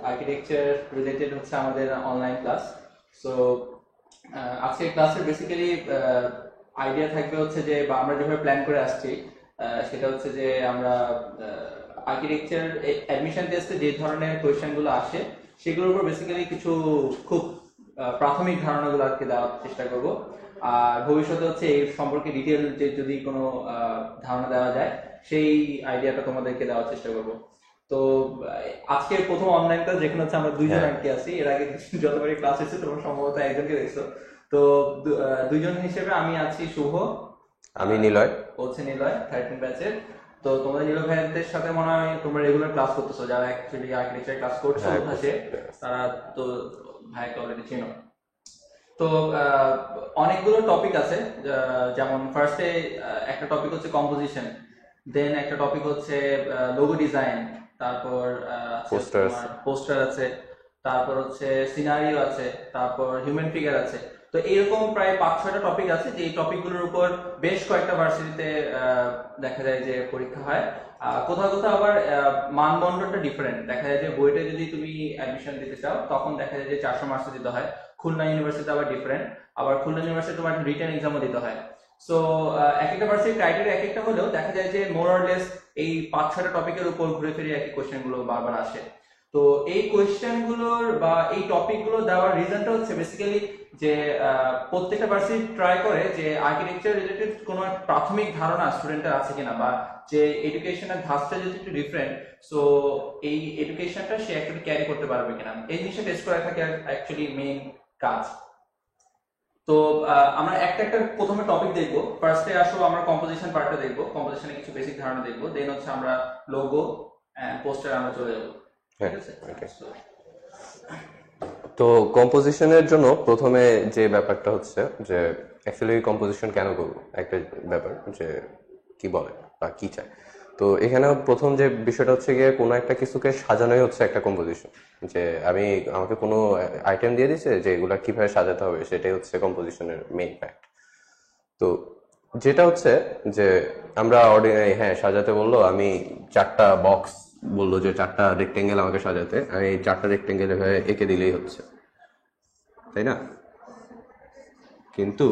Architecture related হচ্ছে আমাদের online class. So আজকের ক্লাসের বেসিক্যালি আইডিয়া থাকবে হচ্ছে যে, বা আমরা যেভাবে প্ল্যান করে আসছি সেটা হচ্ছে যে আমরা আর্কিটেকচার অ্যাডমিশন টেস্টে যে ধরনের কোয়েশ্চেনগুলো আসে সেগুলোর উপর বেসিক্যালি কিছু খুব প্রাথমিক ধারণাগুলো আর কি দেওয়ার চেষ্টা করব। আর ভবিষ্যতে হচ্ছে এই সম্পর্কে ডিটেল যে যদি কোনো ধারণা দেওয়া যায় সেই আইডিয়াটা তোমাদেরকে দেওয়ার চেষ্টা করব। তো আজকের প্রথম অনলাইন ক্লাস যেখানে হচ্ছে আমরা দুইজন হ্যাঁ, আর কি আছি, এর আগে যতবারই ক্লাস হয়েছে তোমরা সম্ভবত একজনকে দেখছো। তো দুইজন হিসেবে আমি আছি শুভ, আমি নিলয়। ও হচ্ছে নিলয় 13 ব্যাচের। তো তোমরা নিলয় ভাইদের সাথে মনে হয় তোমরা রেগুলার ক্লাস করতেছো, যারা অ্যাকচুয়ালি আর্কিটেকচার ক্লাস করছো হ্যাঁ, অভ্যাসে করছি। তারা তো ভাইকে অলরেডি চিনো। তো অনেকগুলো টপিক আছে, যেমন ফার্স্টে একটা টপিক হচ্ছে কম্পোজিশন, দেন একটা টপিক হচ্ছে লোগো ডিজাইন, তারপর আছে হচ্ছে পোস্টার তোমার আছে। পোস্টার আছে, তারপর হচ্ছে সিনারিও আছে, তারপর হিউম্যান ফিগার আছে। তো এইরকম প্রায় 5-6টা টপিক আছে, যে এই টপিকগুলোর উপর বেশ কয়েকটা ভার্সিটিতে দেখা যায় যে পরীক্ষা হয়। কোথাও কোথাও আবার মানদণ্ডটা ডিফারেন্ট, দেখা যায় যে বইটা যদি তুমি অ্যাডমিশন দিতে চাও তখন দেখা যায় যে 400 মার্কস দিতে হয়। খুলনা ইউনিভার্সিটি আবার ডিফারেন্ট, আবার খুলনা ইউনিভার্সিটি তোমার রিটেন এক্সামও দিতে হয়। সো এক একটা ভার্সিটির ক্রাইটেরিয়া এক একটা হলেও দেখা যায় যে মোর অর লেস এই 5-6টা টপিকের উপর ঘুরে ফিরে একই কোয়েশ্চেন গুলো বারবার আসে। তো এই কোয়েশ্চেন গুলোর বা এই টপিক গুলো দেওয়ার রিজনটা হচ্ছে বেসিক্যালি যে প্রত্যেকটা ভার্সিটি ট্রাই করে যে আর্কিটেকচার রিলেটেড কোনো এক প্রাথমিক ধারণা স্টুডেন্টের আছে কিনা, বা যে এডুকেশনের ধাঁচটা যদি একটু ডিফারেন্ট, সো এই এডুকেশনটা সে অ্যাকচুয়ালি ক্যারি করতে পারবে কিনা, এই জিনিসটা টেস্ট করে থাকে অ্যাকচুয়ালি মেইন কাজ। তো আমরা একটা একটা প্রথমে টপিক দেখবো। ফার্স্টে আসো আমরা কম্পোজিশন পার্টটা দেখবো, কম্পোজিশনে কিছু বেসিক ধারণা দেখবো, দেন হচ্ছে আমরা লোগো এন্ড পোস্টার আমরা চলে যাবো। ঠিক হ্যাঁ, আছে। ওকে। So, তো কম্পোজিশনের জন্য প্রথমে যে ব্যাপারটা হচ্ছে যে অ্যাকচুয়ালি কম্পোজিশন কেন করবো, একটা ব্যাপার যে কি বলে বা কি চায়। তো এখানে প্রথম যে বিষয়টা হচ্ছে গিয়ে কোনো একটা কিছুকে সাজানোই হচ্ছে একটা কম্পোজিশন। যে আমাকে কোনো আইটেম দিয়ে দিছে যে এগুলা কিভাবে সাজাতে হবে, সেটাই হচ্ছে কম্পোজিশনের মেইন ফ্যাক্ট। তো যেটা হচ্ছে যে আমরা অর্ডিনারি, হ্যাঁ সাজাতে বললো, আমি 4টা বক্স বললো যে 4টা রেক্টেঙ্গেল আমাকে সাজাতে, আমি এই 4টা রেক্টেঙ্গেল এভাবে এঁকে দিলেই হচ্ছে, তাই না? কিন্তু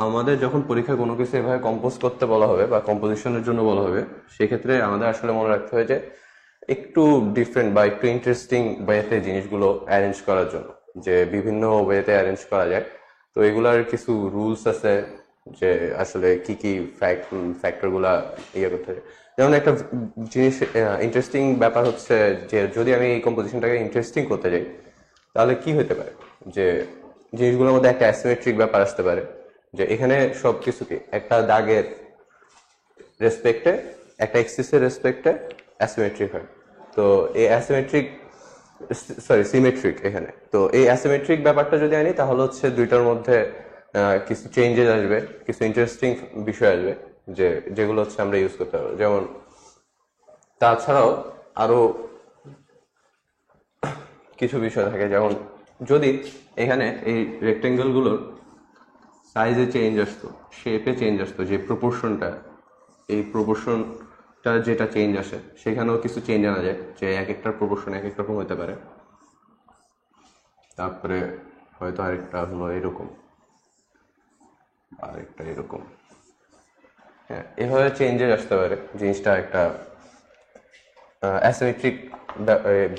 আমাদের যখন পরীক্ষায় কোনো কিছু এভাবে কম্পোজ করতে বলা হবে বা কম্পোজিশনের জন্য বলা হবে, সেক্ষেত্রে আমাদের আসলে মনে রাখতে হয় যে একটু ডিফারেন্ট বা একটু ইন্টারেস্টিং ওয়েতে জিনিসগুলো অ্যারেঞ্জ করার জন্য, যে বিভিন্ন ওয়েতে অ্যারেঞ্জ করা যায়। তো এগুলার কিছু রুলস আছে, যে আসলে কি কি ফ্যাক্টর গুলা ইয়ে করতে হয়। যেমন একটা জিনিস ইন্টারেস্টিং ব্যাপার হচ্ছে যে যদি আমি এই কম্পোজিশনটাকে ইন্টারেস্টিং করতে যাই, তাহলে কি হতে পারে যে জিনিসগুলোর মধ্যে একটা অ্যাসিমেট্রিক ব্যাপার আসতে পারে। যে এখানে সবকিছুকে একটা দাগের রেসপেক্টে, একটা এক্সিসের রেসপেক্টে অ্যাসিমেট্রিক হয়। তো এই অ্যাসিমেট্রিক, সরি সিমেট্রিক এখানে, তো এই অ্যাসিমেট্রিক ব্যাপারটা যদি আনি তাহলে হচ্ছে দুইটার মধ্যে কিছু চেঞ্জেস আসবে, কিছু ইন্টারেস্টিং বিষয় আসবে, যেগুলো হচ্ছে আমরা ইউজ করতে পারবো। যেমন তাছাড়াও আরো কিছু বিষয় থাকে, যেমন যদি এখানে এই রেক্টেঙ্গেল গুলোর সাইজে চেঞ্জ আসতো, শেপে চেঞ্জ আসতো, যে প্রপোর্শনটা, এই প্রপোর্শনটা যেটা চেঞ্জ আসে সেখানেও কিছু চেঞ্জ আনা যায়, যে এক একটার প্রপোর্শন এক এক রকম হতে পারে। তারপরে হয়তো আরেকটা হলো এরকম, আরেকটা এরকম। হ্যাঁ, এভাবে চেঞ্জেস আসতে পারে, জিনিসটা একটা অ্যাসিমেট্রিক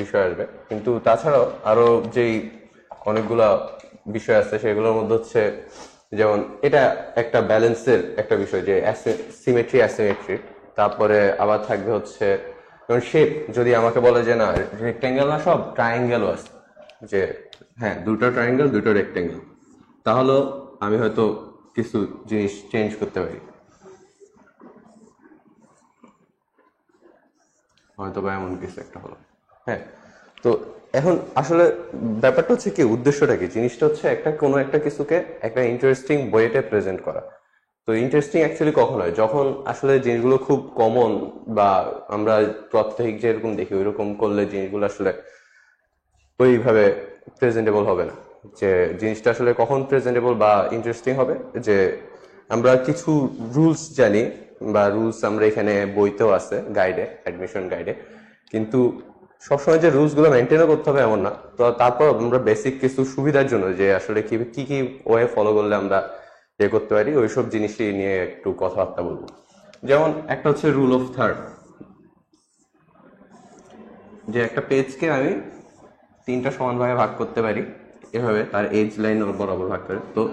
বিষয় আসবে। কিন্তু তাছাড়াও আরো যেই অনেকগুলা বিষয় আছে সেগুলোর মধ্যে হচ্ছে, যেমন এটা একটা ব্যালেন্সের একটা বিষয়, যে সিমেট্রি অ্যাসিমেট্রি। তারপরে আবার থাকবে হচ্ছে যেমন শেপ, যদি আমাকে বলে যে না রেক্টেঙ্গেল না সব ট্রায়াঙ্গেলও আছে, যে হ্যাঁ দুটো ট্রায়াঙ্গেল দুটো রেক্টেঙ্গেল, তাহলেও আমি হয়তো কিছু জিনিস চেঞ্জ করতে পারি, হয়তো বা এমন কিছু একটা হলো। হ্যাঁ, তো এখন আসলে ব্যাপারটা হচ্ছে কি, উদ্দেশ্যটা কি, জিনিসটা হচ্ছে একটা কোনো একটা কিছুকে একটা ইন্টারেস্টিং ওয়েতে প্রেজেন্ট করা। তো ইন্টারেস্টিং অ্যাকচুয়ালি কখন হয়, যখন আসলে জিনিসগুলো খুব কমন, বা আমরা প্রত্যেক যেরকম দেখি ওইরকম করলে জিনিসগুলো আসলে ওইভাবে প্রেজেন্টেবল হবে না। যে জিনিসটা আসলে কখন প্রেজেন্টেবল বা ইন্টারেস্টিং হবে, যে আমরা কিছু রুলস জানি, বা রুলস আমরা এখানে বইতেও আছে, গাইডে, অ্যাডমিশন গাইডে, কিন্তু সবসময় যে রুলস গুলো মেনটেনও করতে হবে এমন না। তো তারপর আমরা বেসিক কিছু সুবিধার জন্য যে আসলে কি কি কি ওয়ে ফলো করলে আমরা করতে পারি, ওইসব জিনিসই নিয়ে একটু কথাবার্তা বলবো। যেমন একটা হচ্ছে রুল অফ থার্ড, যে একটা পেজকে আমি 3টা সমান ভাগে ভাগ করতে পারি, এভাবে তার এজ লাইন বরাবর ভাগ করে। তো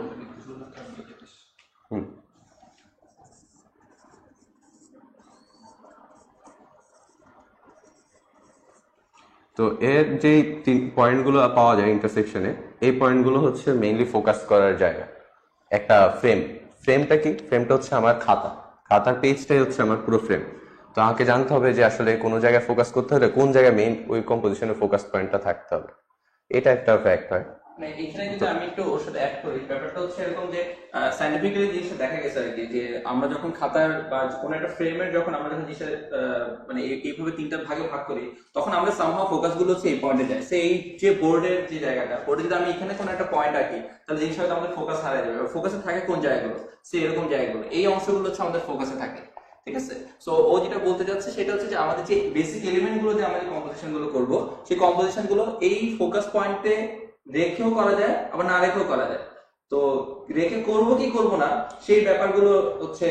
তো এর যে পয়েন্টগুলো পাওয়া যায় ইন্টারসেকশনে, এই পয়েন্টগুলো হচ্ছে মেইনলি ফোকাস করার জায়গা। একটা ফ্রেমটা কি? ফ্রেমটা হচ্ছে আমার খাতার পেজটাই হচ্ছে আমার পুরো ফ্রেম। তো আমাকে জানতে হবে যে আসলে কোনো জায়গায় ফোকাস করতে হলে কোন জায়গায় মেইন ওই কম্পোজিশনের ফোকাস পয়েন্টটা থাকতে হবে, এটা একটা ফ্যাক্ট হয়। মানে এখানে যদি আমি একটু ওর সাথে অ্যাড করি, ব্যাপারটা হচ্ছে এরকম যে সাইন্টিফিক্যালি জিনিসটা দেখা গেছে আর কি, যে আমরা যখন খাতার বা কোনো একটা ফ্রেমের যখন আমরা যখন জিনিসটা মানে এইভাবে 3টা ভাগে ভাগ করি, তখন আমরা সামহাও ফোকাস গুলো হচ্ছে এই পয়েন্টে যায়। সেই যে বোর্ডের যে জায়গাটা, বোর্ডে যদি আমি এখানে কোনো একটা পয়েন্ট রাখি, তাহলে জিনিসটা হয়তো আমাদের ফোকাস হারিয়ে যাবে। ফোকাসে থাকে কোন জায়গাগুলো, সে এরকম জায়গাগুলো, এই অংশগুলো হচ্ছে আমাদের ফোকাসে থাকে। ঠিক আছে? সো ও যেটা বলতে যাচ্ছে সেটা হচ্ছে যে আমাদের যে বেসিক এলিমেন্ট গুলো দিয়ে আমরা যে কম্পোজিশন গুলো করবো, সেই কম্পোজিশন গুলো এই ফোকাস পয়েন্টে রেখেও করা যায়, আবার না রেখেও করা যায়। তো রেখে করব কি করব না, সেই ব্যাপারগুলো হচ্ছে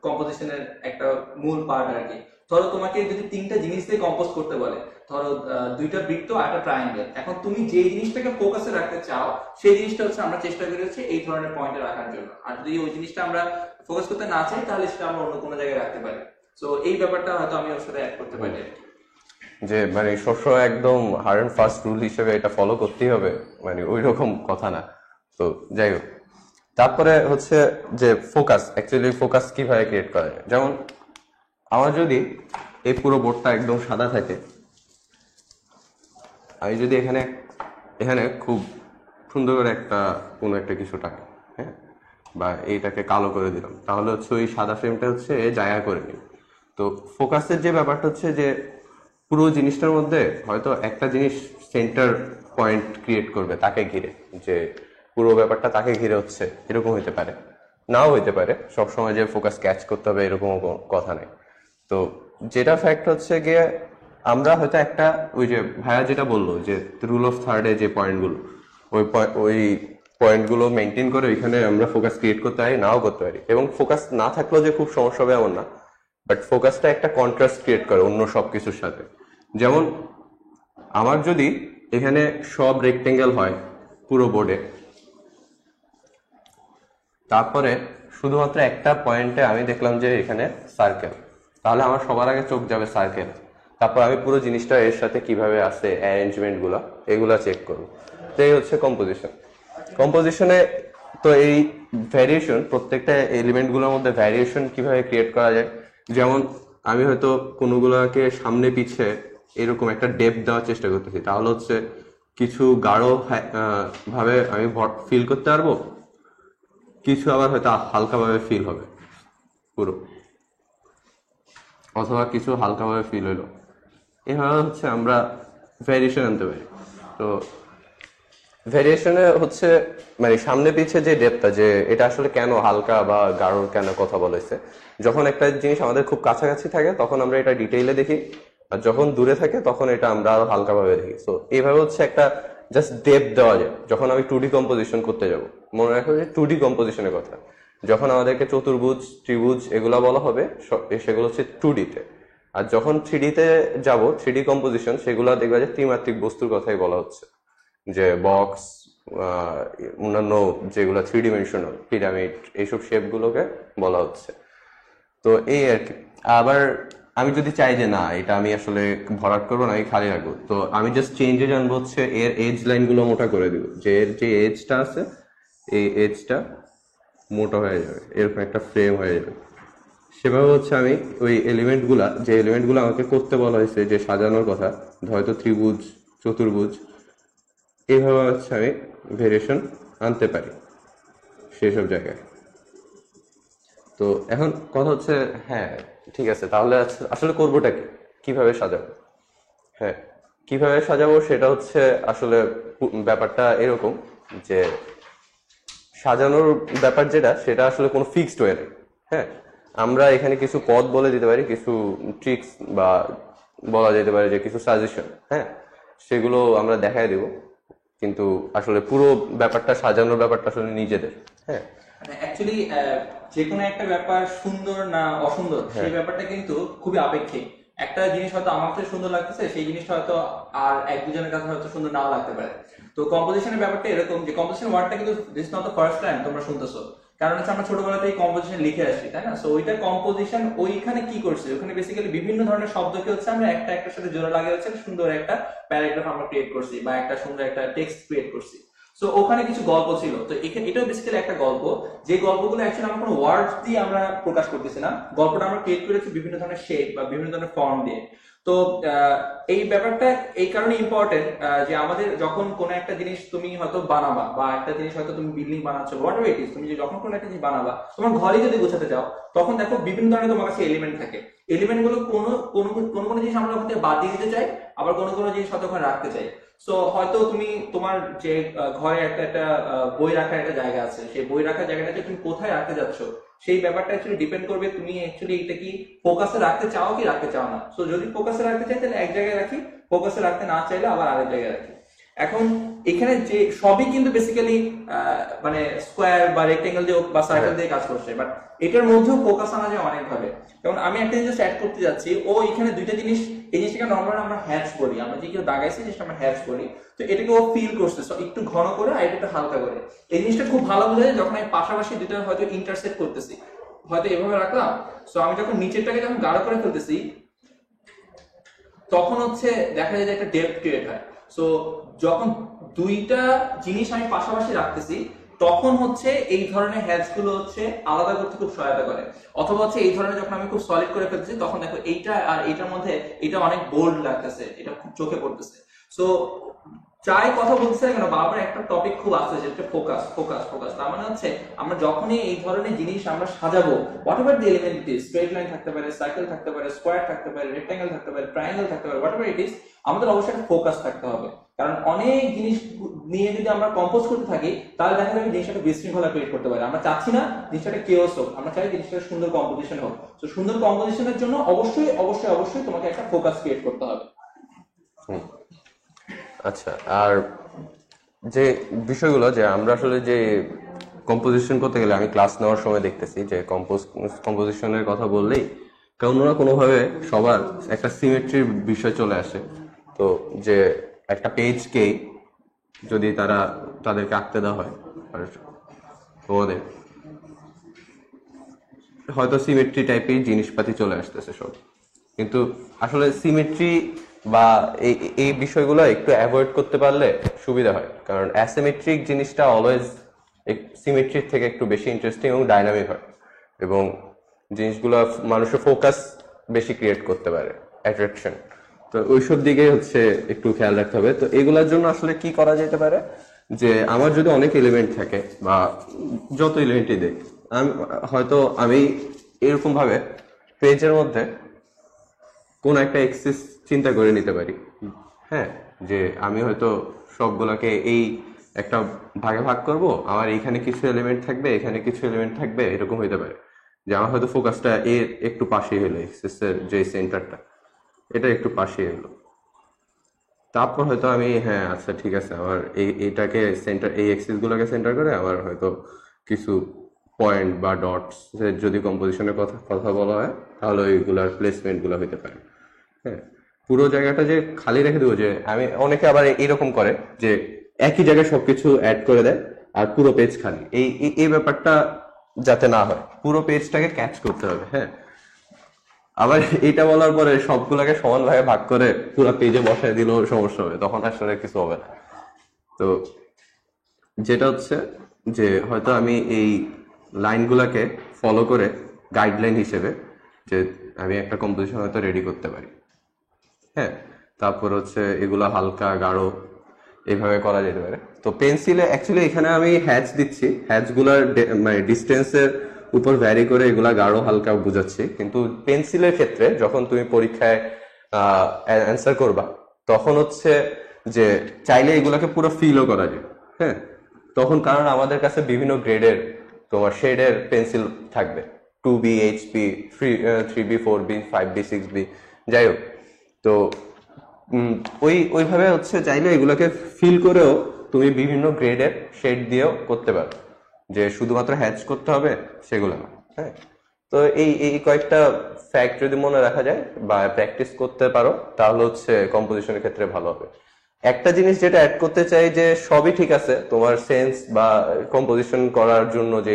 কম্পোজিশনের একটা মূল পার্ট আর কি। ধরো তোমাকে যদি 3টা জিনিস দিয়ে কম্পোজ করতে বলে, ধরো 2টা বৃত্ত আর একটা ট্রায়াঙ্গেল, এখন তুমি যে জিনিসটাকে ফোকাসে রাখতে চাও সেই জিনিসটা হচ্ছে আমরা চেষ্টা করি হচ্ছে এই ধরনের পয়েন্টে রাখার জন্য। আর যদি ওই জিনিসটা আমরা ফোকাস করতে না চাই, তাহলে সেটা আমরা অন্য কোনো জায়গায় রাখতে পারি। তো এই ব্যাপারটা হয়তো আমি ওর সাথে অ্যাড করতে পারি আর কি। যে মানে সবসময় একদম হার্ড অ্যান্ড ফাস্ট রুল হিসেবে এটা ফলো করতেই হবে, মানে ওই রকম কথা না। তো যাই হোক, তারপরে হচ্ছে যে অ্যাকচুয়ালি ফোকাস কিভাবে ক্রিয়েট করা যায়। যেমন আমার যদি এই পুরো বোর্ডটা একদম সাদা থাকে, আমি যদি এখানে এখানে খুব সুন্দর করে কোনো একটা কিছু টাকা, হ্যাঁ, বা এইটাকে কালো করে দিলাম, তাহলে হচ্ছে ওই সাদা ফ্রেমটা হচ্ছে জায়গা করে নিই। তো ফোকাসের যে ব্যাপারটা হচ্ছে যে পুরো জিনিসটার মধ্যে হয়তো একটা জিনিস সেন্টার পয়েন্ট ক্রিয়েট করবে তাকে ঘিরে, যে পুরো ব্যাপারটা তাকে ঘিরে হচ্ছে, এরকম হইতে পারে, নাও হইতে পারে। সবসময় যে ফোকাস ক্যাচ করতে হবে এরকম কথা নেই। তো যেটা ফ্যাক্ট হচ্ছে গিয়ে আমরা হয়তো একটা, ওই যে ভাইয়া যেটা বললো যে রুল অফ থার্ডে যে পয়েন্টগুলো, ওই পয়েন্টগুলো মেনটেন করে ওইখানে আমরা ফোকাস ক্রিয়েট করতে পারি, নাও করতে পারি। এবং ফোকাস না থাকলেও যে খুব সমস্যা হবে এমন না, বাট ফোকাসটা একটা কন্ট্রাস্ট ক্রিয়েট করে অন্য সবকিছুর সাথে। যেমন আমার যদি এখানে সব রেক্টেঙ্গেল হয় পুরো বোর্ডে, তারপরে শুধুমাত্র একটা পয়েন্টে আমি দেখলাম যে এখানে সার্কেল, তাহলে আমার সবার আগে চোখ যাবে সার্কেল। তারপর আমি পুরো জিনিসটা এর সাথে কিভাবে আসে, অ্যারেঞ্জমেন্ট এগুলা চেক করবো। তো এই হচ্ছে কম্পোজিশনে। তো এই ভ্যারিয়েশন, প্রত্যেকটা এলিমেন্ট গুলোর মধ্যে ভ্যারিয়েশন কিভাবে ক্রিয়েট করা যায়। যেমন আমি হয়তো কোনোগুলোকে সামনে পিছে এরকম একটা ডেপথ দেওয়ার চেষ্টা করতেছি, তাহলে হচ্ছে কিছু গাঢ় ভাবে আমি ফিল করতে পারবো, কিছু আবার হয়তো হালকাভাবে ফিল হবে পুরো, অথবা কিছু হালকাভাবে ফিল হইলো। এভাবে হচ্ছে আমরা ভ্যারিয়েশন আনতে পারি। তো ভ্যারিয়েশনে হচ্ছে মানে সামনে পিছে যে ডেপথটা, যে এটা আসলে কেন হালকা বা গাঢ় কেন কথা বলেছে, যখন একটা জিনিস আমাদের খুব কাছাকাছি থাকে তখন আমরা এটা ডিটেইলে দেখি, আর যখন দূরে থাকে তখন এটা আমরা আরো হালকাভাবে দেখি। তো এইভাবে হচ্ছে একটা জাস্ট ডেপথ দেওয়া যায়। যখন আমি 2D কম্পোজিশন করতে যাব, মনে রাখো যে 2D কম্পোজিশনের কথা, যখন আমাদেরকে চতুর্ভুজ, ত্রিভুজ এগুলা বলা হবে, সেগুলো হচ্ছে 2D তে। আর যখন 3D তে যাব, 3D কম্পোজিশন, সেগুলো দেখবা যে ত্রিমাত্রিক বস্তুর কথাই বলা হচ্ছে, যে বক্স, অন্যান্য যেগুলো 3 ডিমেনশনাল, পিরামিড, এইসব শেপ গুলোকে বলা হচ্ছে। তো এই আর কি। আবার আমি যদি চাই যে না, এটা আমি আসলে ভরাট করবো না, আমি খালি রাখবো, তো আমি জাস্ট চেঞ্জে জানবো হচ্ছে এর এজ লাইন গুলো মোটা করে দিব, যে এর যে এজটা আছে এই এজটা মোটা হয়ে যাবে, এরকম একটা ফ্রেম হয়ে যাবে। সেভাবে হচ্ছে আমি ওই যে এলিমেন্ট গুলো আমাকে করতে বলা হয়েছে, যে সাজানোর কথা, হয়তো ত্রিভুজ, চতুর্ভুজ, এইভাবে হচ্ছে আমি ভেরিয়েশন আনতে পারি সেসব জায়গায়। তো এখন কথা হচ্ছে, হ্যাঁ ঠিক আছে, তাহলে আসলে করবোটা কি, কিভাবে সাজাবো? হ্যাঁ, কিভাবে সাজাবো সেটা হচ্ছে আসলে ব্যাপারটা এরকম যে সাজানোর ব্যাপার যেটা, সেটা আসলে কোনো ফিক্সড ওয়ে নেই। হ্যাঁ, আমরা এখানে কিছু পদ বলে দিতে পারি, কিছু ট্রিক্স বা বলা যেতে পারে যে কিছু সাজেশন, হ্যাঁ, সেগুলো আমরা দেখাই দেব। কিন্তু আসলে পুরো ব্যাপারটা সাজানোর ব্যাপারটা আসলে নিজেদের। হ্যাঁ, মানে অ্যাকচুয়ালি যে কোনো একটা ব্যাপার সুন্দর না অসুন্দর সেই ব্যাপারটা কিন্তু খুবই আপেক্ষিক। একটা জিনিস হয়তো আমার কাছে সুন্দর লাগতেছে, সেই জিনিসটা হয়তো আর এক দুজনের কাছে হয়তো সুন্দর নাও লাগতে পারে। তো কম্পোজিশনের ব্যাপারটা এরকম যে কম্পোজিশন ওয়ার্ডটা কিন্তু this not the first time তোমরা শুনতেছো, কারণ হচ্ছে আমরা ছোটবেলাতেই কম্পোজিশন লিখে আসছি, তাই না? সো ওইটা কম্পোজিশন ওইখানে কি করছে, ওখানে বেসিক্যালি বিভিন্ন ধরনের শব্দকে হচ্ছে আমরা একটা একটার সাথে জোড়া লাগিয়ে হচ্ছে সুন্দর একটা প্যারাগ্রাফ আমরা ক্রিয়েট করছি বা একটা সুন্দর একটা টেক্সট ক্রিয়েট করছি। সো ওখানে কিছু গল্প ছিল, তো এখানে এটাও বেসিক্যালি একটা গল্প, যে গল্পগুলো অ্যাকচুয়ালি আমরা কোনো ওয়ার্ড দিয়ে আমরা প্রকাশ করতেছি না, গল্পটা আমরা ক্রিয়েট করেছি বিভিন্ন ধরনের শেপ বা বিভিন্ন ধরনের ফর্ম দিয়ে। তো এই ব্যাপারটা এই কারণে ইম্পর্টেন্ট যে আমাদের যখন কোনো একটা জিনিস তুমি হয়তো বানাবা, বা একটা জিনিস হয়তো তুমি বিল্ডিং বানাচ্ছো, হোয়াট এভার ইট ইজ, তুমি যখন কোনো একটা জিনিস বানাবা, তোমার ঘরে যদি গোছাতে যাও, তখন দেখো বিভিন্ন ধরনের তোমার কাছে এলিমেন্ট থাকে। এলিমেন্ট গুলো কোনো কোনো কোনো কোনো জিনিস আমরা ওখান থেকে বাদ দিয়ে দিতে চাই, আবার কোনো কোনো জিনিস হয়তো ওখানে রাখতে চাই। সো হয়তো তুমি তোমার যে ঘরে একটা একটা বই রাখার একটা জায়গা আছে, সেই বই রাখার জায়গাটা যে তুমি কোথায় রাখতে যাচ্ছ, সেই ব্যাপারটা অ্যাকচুয়ালি ডিপেন্ড করবে তুমি অ্যাকচুয়ালি এটা কি ফোকাসে রাখতে চাও কি রাখতে চাও না। সো যদি ফোকাসে রাখতে চাই তাহলে এক জায়গায় রাখি, ফোকাসে রাখতে না চাইলে আবার আরেক জায়গায় রাখি। এখন এখানে যে সবই কিন্তু বেসিক্যালি মানে স্কোয়ার বা রেক্টেঙ্গেল দিয়ে বা সার্কেল দিয়ে কাজ করছে, বাট এটার মধ্যেও ফোকাস আনা যায় অনেক ভাবে। যেমন আমি একটা জিনিস অ্যাড করতে যাচ্ছি, ও এখানে দুইটা জিনিস, এই জিনিসটাকে নর্মালি আমরা হ্যাচ বলি, আমরা যে কেউ দাগাইছি জিনিসটা আমরা হ্যাচ বলি। তো এটাকে ও ফিল করছে একটু ঘন করে আর একটু হালকা করে। এই জিনিসটা খুব ভালো বোঝা যায় যখন আমি পাশাপাশি দুটো হয়তো ইন্টারসেক্ট করতেছি, হয়তো এভাবে রাখলাম। সো আমি যখন নিচেরটাকে যখন গাঢ় করে ফেলতেছি, তখন হচ্ছে দেখা যায় যে একটা ডেপথ ক্রিয়েট হয়। সো যখন দুইটা জিনিস আমি পাশাপাশি রাখতেছি, তখন হচ্ছে এই ধরনের হ্যাচ গুলো হচ্ছে আলাদা করতে খুব সহায়তা করে। অথবা হচ্ছে এই ধরনের যখন আমি খুব সলিড করে ফেলতেছি, তখন দেখো এইটা আর এইটার মধ্যে এটা অনেক বোল্ড লাগতেছে, এটা খুব চোখে পড়তেছে। সো যাই কথা বলছে কেন বারবার একটা টপিক খুব আসছে, যেটা ফোকাস ফোকাস ফোকাস। তার মানে হচ্ছে আমরা যখনই এই ধরনের জিনিস আমরা সাজাবো, what ever the element it is, straight line থাকতে পারে, সার্কেল থাকতে পারে, স্কোয়ার থাকতে পারে, রেক্টেঙ্গেল থাকতে পারে, ট্রায়াঙ্গেল থাকতে পারে, হোয়াট এভার ইট ইজ, আমাদের অবশ্যই একটা ফোকাস থাকতে হবে। কারণ অনেক জিনিস নিয়ে যদি আমরা কম্পোজ করতে থাকি, তাহলে দেখা যাবে জিনিসটা বিশৃঙ্খলা ক্রিয়েট করতে পারে। আমরা চাচ্ছি না জিনিসটা কেওস হোক, আমরা চাই জিনিসটা সুন্দর কম্পোজিশন হোক। তো সুন্দর কম্পোজিশনের জন্য অবশ্যই অবশ্যই অবশ্যই তোমাকে একটা ফোকাস ক্রিয়েট করতে হবে। আচ্ছা, আর যে বিষয়গুলো যে আমরা আসলে যে কম্পোজিশন করতে গেলে আমি ক্লাস নেওয়ার সময় দেখতেছি যে কম্পোজিশনের কথা বললেই কোনো না কোনোভাবে সবার একটা সিমেট্রির বিষয় চলে আসে। তো যে একটা পেজকেই যদি তাদেরকে আঁকতে দেওয়া হয়, আর তোমাদের হয়তো সিমেট্রি টাইপের জিনিসপাতি চলে আসতেছে সব, কিন্তু আসলে সিমেট্রি বা এই এই বিষয়গুলো একটু অ্যাভয়েড করতে পারলে সুবিধা হয়। কারণ অ্যাসিমেট্রিক জিনিসটা অলওয়েজ সিমেট্রির থেকে একটু বেশি ইন্টারেস্টিং এবং ডাইনামিক হয়, এবং জিনিসগুলো মানুষের ফোকাস বেশি ক্রিয়েট করতে পারে, অ্যাট্রাকশন। তো ওইসব দিকে হচ্ছে একটু খেয়াল রাখতে হবে। তো এগুলোর জন্য আসলে কি করা যেতে পারে, যে আমার যদি অনেক এলিমেন্ট থাকে বা যত এলিমেন্টই দেখ, আমি এরকম ভাবে পেজের মধ্যে কোন একটা এক্সিস চিন্তা করে নিতে পারি। হ্যাঁ, যে আমি হয়তো সবগুলোকে এই একটা ভাগে ভাগ করব, আমার এখানে কিছু এলিমেন্ট থাকবে, এখানে কিছু এলিমেন্ট থাকবে, এরকম হইতে পারে যে আমার হয়তো ফোকাসটা এর একটু পাশেই হলো, এক্সিসের যে সেন্টারটা এটা একটু পাশেই হলো। তারপর হয়তো আমি, হ্যাঁ আচ্ছা ঠিক আছে, আমার এইটাকে সেন্টার, এই এক্সিস গুলোকে সেন্টার করে আমার হয়তো কিছু পয়েন্ট বা ডটস, যদি কম্পোজিশনের কথা কথা বলা হয়, তাহলে ওইগুলার প্লেসমেন্ট গুলো হইতে পারে। হ্যাঁ, পুরো জায়গাটা যে খালি রেখে দেবো, যে আমি অনেকে আবার এইরকম করে যে একই জায়গায় সবকিছু অ্যাড করে দেয় আর পুরো পেজ খালি। এই ব্যাপারটা যাতে না হয়, পুরো পেজটাকে ক্যাচ করতে হবে। হ্যাঁ, আবার এটা বলার পরে সবগুলোকে সমান ভাগে ভাগ করে পুরো পেজে বসায় দিলেও সমস্যা হবে, তখন আসলে কিছু হবে না। তো যেটা হচ্ছে যে হয়তো আমি এই লাইনগুলোকে ফলো করে গাইডলাইন হিসেবে যে আমি একটা কম্পোজিশন হয়তো রেডি করতে পারি। হ্যাঁ, তারপর হচ্ছে এগুলা হালকা গাঢ় এইভাবে করা যেতে পারে। তো পেন্সিলে অ্যাকচুয়ালি এখানে আমি হ্যাচ দিচ্ছি, হ্যাচগুলার মানে ডিস্টেন্সের উপর ভ্যারি করে এগুলা গাঢ় হালকা বুঝাচ্ছি। কিন্তু পেন্সিলের ক্ষেত্রে যখন তুমি পরীক্ষায় অ্যান্সার করবা, তখন হচ্ছে যে চাইলে এগুলাকে পুরো ফিলও করা যায়। হ্যাঁ, তখন কারণ আমাদের কাছে বিভিন্ন গ্রেডের তোমার শেডের পেন্সিল থাকবে। 2B HP 3B 4B 5B 6B যাই হোক। তো ওইভাবে হচ্ছে চাইলে এগুলোকে ফিল করেও তুমি বিভিন্ন গ্রেডের শেড দিয়েও করতে পারো, যে শুধুমাত্র হ্যাচ করতে হবে সেগুলো না। হ্যাঁ, তো এই কয়েকটা ফ্যাক্ট যদি মনে রাখা যায় বা প্র্যাকটিস করতে পারো তাহলে হচ্ছে কম্পোজিশনের ক্ষেত্রে ভালো হবে। একটা জিনিস যেটা অ্যাড করতে চাই যে সবই ঠিক আছে, তোমার সেন্স বা কম্পোজিশন করার জন্য যে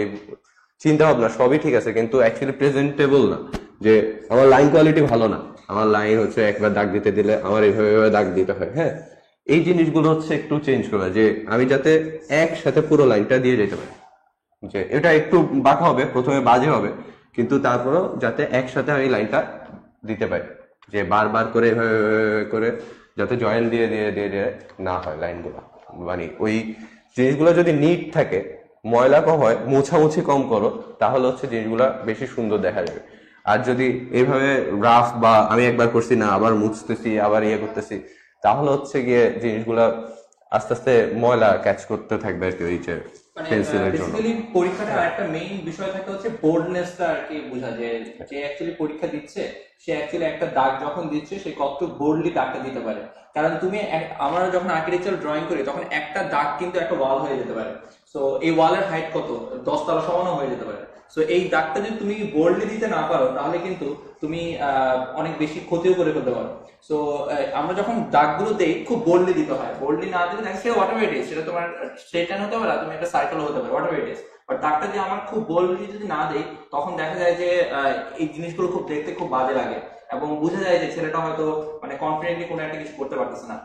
চিন্তা ভাবনা সবই ঠিক আছে, কিন্তু অ্যাকচুয়ালি প্রেজেন্টেবল না। যে আমার লাইন কোয়ালিটি ভালো না, আমার লাইন হচ্ছে একবার দাগ দিতে দিলে আমার এইভাবে দাগ দিতে হয়। হ্যাঁ, এই জিনিসগুলো হচ্ছে একটু চেঞ্জ করা, যে আমি যাতে একসাথে পুরো লাইনটা দিয়ে যেতে পারি। যে এটা একটু বাঁকা হবে, প্রথমে বাজে হবে, কিন্তু তারপরেও যাতে একসাথে আমি লাইনটা দিতে পারি, যে বারবার করে এভাবে করে যাতে জয়েন দিয়ে দিয়ে দিয়ে দিয়ে না হয় লাইনগুলো। মানে ওই জিনিসগুলো যদি নিট থাকে, ময়লা কম হয়, মোছামুছি কম করো, তাহলে হচ্ছে জিনিসগুলা বেশি সুন্দর দেখা যাবে। আর যদি এইভাবে রাফ বা আমি একবার করছি না আবার মুছতেছি আবার ইয়ে করতেছি, তাহলে হচ্ছে গিয়ে জিনিসগুলা আস্তে আস্তে ময়লা ক্যাচ করতে থাকবে আর কি ওই যে মানে পেন্সিলের জন্য। বেসিক্যালি পরীক্ষাটা একটা মেইন বিষয় থাকে হচ্ছে বোর্ডনেসটা আর কি বোঝা, যে যে অ্যাকচুয়ালি পরীক্ষা দিচ্ছে সে অ্যাকচুয়ালি একটা দাগ যখন দিচ্ছে সে কত বোল্ডলি দাগটা দিতে পারে। কারণ তুমি আমরা যখন আর্কিটেকচার ড্রয়িং করি তখন একটা দাগ কিন্তু একটা ওয়াল হয়ে যেতে পারে। সো এই ওয়ালের হাইট কত, 10 তলা সমানও হয়ে যেতে পারে। সো এই দাগটা যদি তুমি বোল্ডলি দিতে না পারো তাহলে কিন্তু তুমি অনেক বেশি ক্ষতিও করে ফেলতে পারো। সো আমরা যখন দাগগুলো দেই খুব বোল্ডলি দিতে হয়, বোল্ডলি না দিলে দেখা সেটা হোয়াটএভার ইট ইজ, সেটা তোমার স্ট্রেট লাইন হতে পারে, তুমি একটা সার্কেল হতে পারে, হোয়াটএভার ইট ইজ। বাট দাগটা যদি আমার খুব বোল্ডলি যদি না দেই তখন দেখা যায় যে এই জিনিসগুলো খুব দেখতে খুব বাজে লাগে এবং বোঝা যায় যে ছেলেটা হয়তো মানে কনফিডেন্টলি কোনো একটা কিছু করতে পারতেছে না।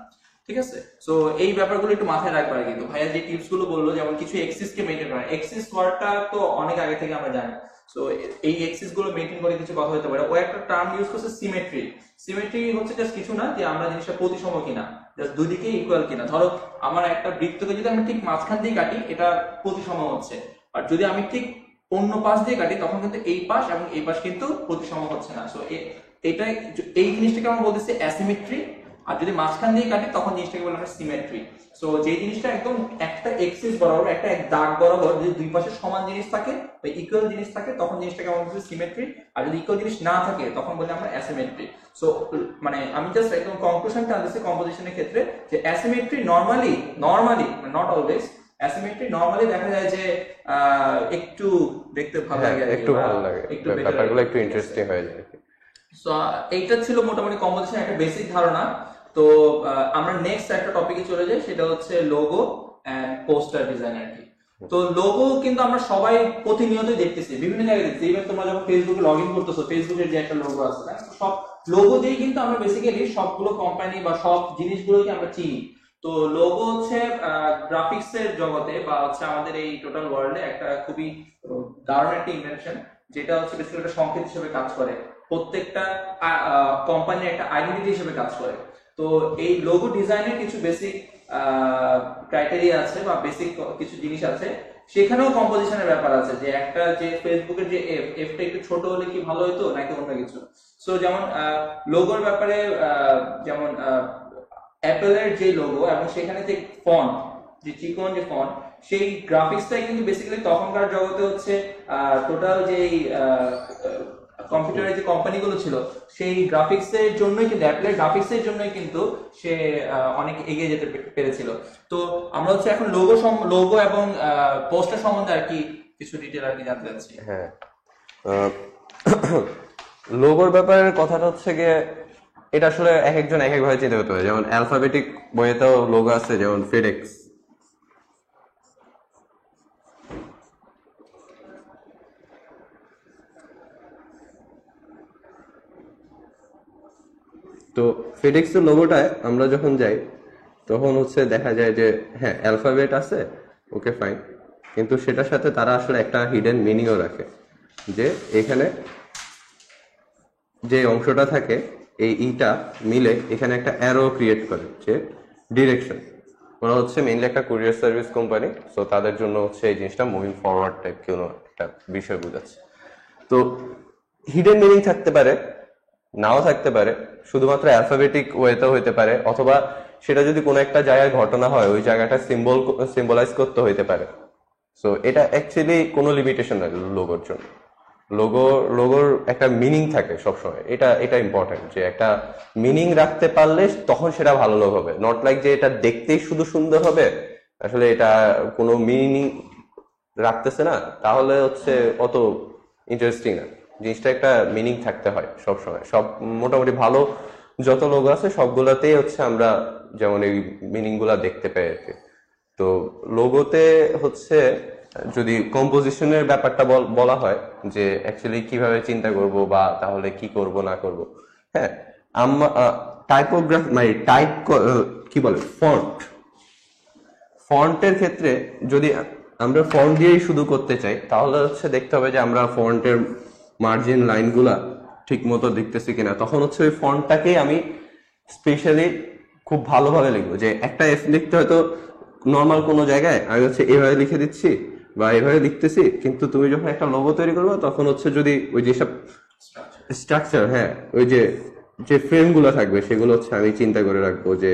ঠিক আছে, সো এই ব্যাপারগুলো একটু মাথায় রাখবার। কিন্তু ভাইয়া যে টিপস গুলো বললো, যেমন কিছু এক্সিস কে মেনটেন করা, এক্সিস ওয়ার্ডটা তো অনেক আগে থেকে আমরা জানি। সো এই এক্সিস গুলো মেনটেন করে কিছু কথা হতে পারে। ও একটা টার্ম ইউজ করছে সিমেট্রি। সিমেট্রি হচ্ছে জাস্ট কিছু না, যে আমরা জিনিসটা প্রতিসম কিনা, জাস্ট দুই দিকে ইকুয়াল কিনা। ধরো আমার একটা বৃত্তকে যদি আমি ঠিক মাঝখান দিয়ে কাটি এটা প্রতিসম হচ্ছে, আর যদি আমি ঠিক অন্য পাশ দিয়ে কাটি তখন কিন্তু এই পাশ এবং এই পাশ কিন্তু প্রতিসম হচ্ছে না। সো এটাই, এই জিনিসটাকে আমরা বলতেছি অ্যাসিমেট্রি। আর যদি মাঝখান দিয়ে কাটি তখন জিনিসটাকে বলে আমরা সিমেট্রি। সো যে জিনিসটা একদম একটা এক্সিস বরাবর, একটা এক দাগ বরাবর যদি দুই পাশে সমান জিনিস থাকে বা ইকুয়াল জিনিস থাকে তখন জিনিসটাকে আমরা বলছি সিমেট্রি। আর যদি ইকুয়াল জিনিস না থাকে তখন বলি আমরা অ্যাসিমেট্রি। সো মানে আমি জাস্ট একদম কনক্লুশনটা আনতেছি কম্পোজিশনের ক্ষেত্রে, যে asymmetry normally not always, asymmetry normally দেখা যায় যে একটু দেখতে ভালো লাগে, একটু ভালো লাগে, একটু ব্যাপারগুলো একটু ইন্টারেস্টিং হয়ে যায়। সো এইটা ছিল মোটামুটি কম্পোজিশন একটা বেসিক ধারণা। তো আমরা নেক্সট একটা টপিকে চলে যাই, সেটা হচ্ছে লোগো এন্ড পোস্টার ডিজাইন আর কি। তো লোগো কিন্তু আমরা সবাই প্রতিনিয়তই দেখতেছি, বিভিন্ন জায়গায় দেখতেছি। ইভেন তোমরা যখন ফেসবুকে লগ ইন করতেছো, ফেসবুকের যে একটা লোগো আছে না, সব লোগো দিয়েই কিন্তু আমরা বেসিক্যালি সবগুলো কোম্পানি বা সব জিনিসগুলোকে আমরা চিনি। তো লোগো হচ্ছে গ্রাফিক্স এর জগতে বা হচ্ছে আমাদের এই টোটাল ওয়ার্ল্ডে একটা খুবই দারুণ একটা ইনভেনশন, যেটা হচ্ছে বেসিক্যালি একটা সংকেত হিসেবে কাজ করে, প্রত্যেকটা কোম্পানির একটা আইডেন্টিটি হিসেবে কাজ করে। তো এই লোগো ডিজাইনের কিছু বেসিক ক্রাইটেরিয়া আছে বা বেসিক কিছু জিনিস আছে, সেখানেও কম্পোজিশনের ব্যাপার আছে। যে একটা যে ফেসবুকের যে এফটা একটু ছোট হলে কি ভালো হতো নাকি অন্য কিছু। সো যেমন লোগোর ব্যাপারে যেমন অ্যাপেলের যে লোগো এবং সেখানে যে ফন্ট, যে চিকন যে ফন্ট, সেই গ্রাফিক্সটাই কিন্তু বেসিক্যালি তখনকার জগতে হচ্ছে টোটাল যে কম্পিউটারের যে কোম্পানিগুলো ছিল সেই গ্রাফিক্স এর জন্যই কিন্তু, অ্যাপলের গ্রাফিক্স এর জন্যই কিন্তু সে অনেক এগিয়ে যেতে পেরেছিল। তো আমরা হচ্ছে এখন লোগো এবং পোস্টার সম্বন্ধে আর কি কিছু ডিটেইল আর কি জানতে চাচ্ছি। হ্যাঁ, লোগোর ব্যাপারে কথাটা হচ্ছে গিয়ে এটা আসলে এক একজন এক এক ভাবে চিন্তা করতে হবে। যেমন অ্যালফাবেটিক বইয়েতেও লোগো আছে, যেমন ফেডেক্স। তো ফেডেক্সের লোগোটায় আমরা যখন যাই তখন হচ্ছে দেখা যায় যে হ্যাঁ অ্যালফাবেট আছে, ওকে ফাইন, কিন্তু সেটার সাথে তারা আসলে একটা হিডেন মিনিংও রাখে, যে এখানে যে অংশটা থাকে এই ইটা মিলে এখানে একটা অ্যারো ক্রিয়েট করে, যে ডিরেকশন। ওরা হচ্ছে মেইনলি একটা কুরিয়ার সার্ভিস কোম্পানি, সো তাদের জন্য হচ্ছে এই জিনিসটা মুভিং ফরওয়ার্ড টাইপ কোনো একটা বিষয় বোঝাচ্ছে। তো হিডেন মিনিং থাকতে পারে, নাও থাকতে পারে, শুধুমাত্র অ্যালফাবেটিক ওয়েতেও হইতে পারে, অথবা সেটা যদি কোনো একটা জায়গায় ঘটনা হয় ওই জায়গাটা সিম্বলাইজ করতে হইতে পারে। সো এটা অ্যাকচুয়ালি কোনো লিমিটেশন নাই লোগোর জন্য। লোগো লোগোর একটা মিনিং থাকে সবসময়, এটা এটা ইম্পর্টেন্ট যে একটা মিনিং রাখতে পারলে তখন সেটা ভালো লোগো হবে, নট লাইক যে এটা দেখতেই শুধু সুন্দর হবে, আসলে এটা কোনো মিনিং রাখতেছে না, তাহলে হচ্ছে অত ইন্টারেস্টিং না। জিনিসটা একটা মিনিং থাকতে হয় সবসময়। সব মোটামুটি ভালো যত লোগো আছে সবগুলাতেই হচ্ছে আমরা যেমন এই মিনিং গুলা দেখতে পাই আর কি। তো লোগোতে হচ্ছে যদি কম্পোজিশনের ব্যাপারটা বলা হয় যে অ্যাকচুয়ালি কিভাবে চিন্তা করব বা তাহলে কি করব না করব, হ্যাঁ, টাইপোগ্রাফি মানে কি বলে ফন্টের ক্ষেত্রে যদি আমরা ফন্ট দিয়েই শুধু করতে চাই তাহলে হচ্ছে দেখতে হবে যে আমরা ফন্টের মার্জিন লাইনগুলা ঠিক মতো দেখতেছি কিনা। তখন হচ্ছে ওই ফন্টটাকেই আমি স্পেশালি খুব ভালোভাবে লিখবো, যে একটা এফ লিখতে হয়তো নর্মাল কোনো জায়গায় আমি হচ্ছে এভাবে লিখে দিচ্ছি বা এভাবে লিখতেছি, কিন্তু তুমি যখন একটা লোগো তৈরি করবে তখন হচ্ছে যদি ওই যেসব স্ট্রাকচার, হ্যাঁ, ওই যে যে ফ্রেম গুলো থাকবে সেগুলো হচ্ছে আমি চিন্তা করে রাখবো যে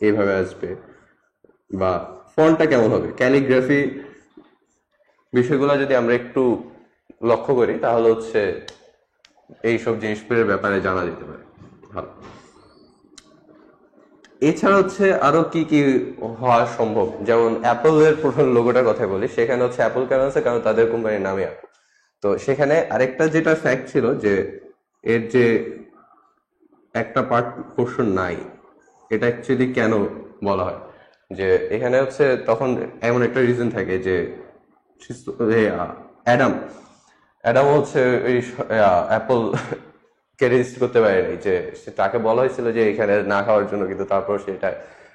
এইভাবে আসবে বা ফন্টটা কেমন হবে, ক্যালিগ্রাফি বিষয়গুলো যদি আমরা একটু লক্ষ্য করি তাহলে হচ্ছে এইসব জিনিসগুলোর ব্যাপারে জানা যেতে পারে ভালো। এছাড়া হচ্ছে আরো কি কি হওয়া সম্ভব, যেমন অ্যাপল এর প্রথম লোগোটার কথা বলি, সেখানে হচ্ছে অ্যাপল কেন আছে, কারণ তাদের কোম্পানির নামে অ্যাপল। তো সেখানে আরেকটা যেটা ফ্যাক্ট ছিল যে এর যে একটা পার্ট পোর্শন নাই, এটা অ্যাকচুয়ালি কেন বলা হয়, যে এখানে হচ্ছে তখন এমন একটা রিজন থাকে যে অ্যাডাম অ্যাডাম হচ্ছে ওই অ্যাপল কে রেজিস্টার করতে পারেনি, যে তাকে বলা হয়েছিল যে এখানে না খাওয়ার জন্য, কিন্তু তারপর সেটা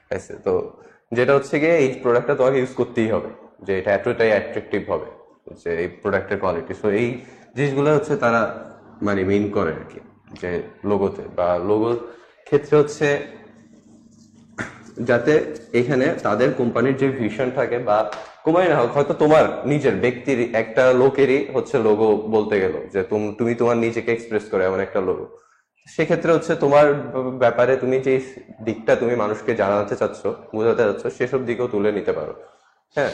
খাইছে। তো যেটা হচ্ছে গিয়ে এই প্রোডাক্টটা তোমাকে ইউজ করতেই হবে, যে এটা এতটাই অ্যাট্রাকটিভ হবে যে এই প্রোডাক্টের কোয়ালিটি। সো এই জিনিসগুলো হচ্ছে তারা মানে মেইন করে আর কি, যে লোগোতে বা লোগোর ক্ষেত্রে হচ্ছে যাতে এখানে তাদের কোম্পানির যে ভিশন থাকে, বা কোম্পানি না হোক, হয়তো তোমার নিজের ব্যক্তির একটা লোকেরই হচ্ছে লোগো বলতে গেল, যে তুমি তোমার নিজেকে এক্সপ্রেস করে এমন একটা লোগো, সেক্ষেত্রে হচ্ছে তোমার ব্যাপারে তুমি যে দিকটা তুমি মানুষকে জানাতে চাচ্ছ, বোঝাতে চাচ্ছ, সেসব দিকেও তুলে নিতে পারো। হ্যাঁ,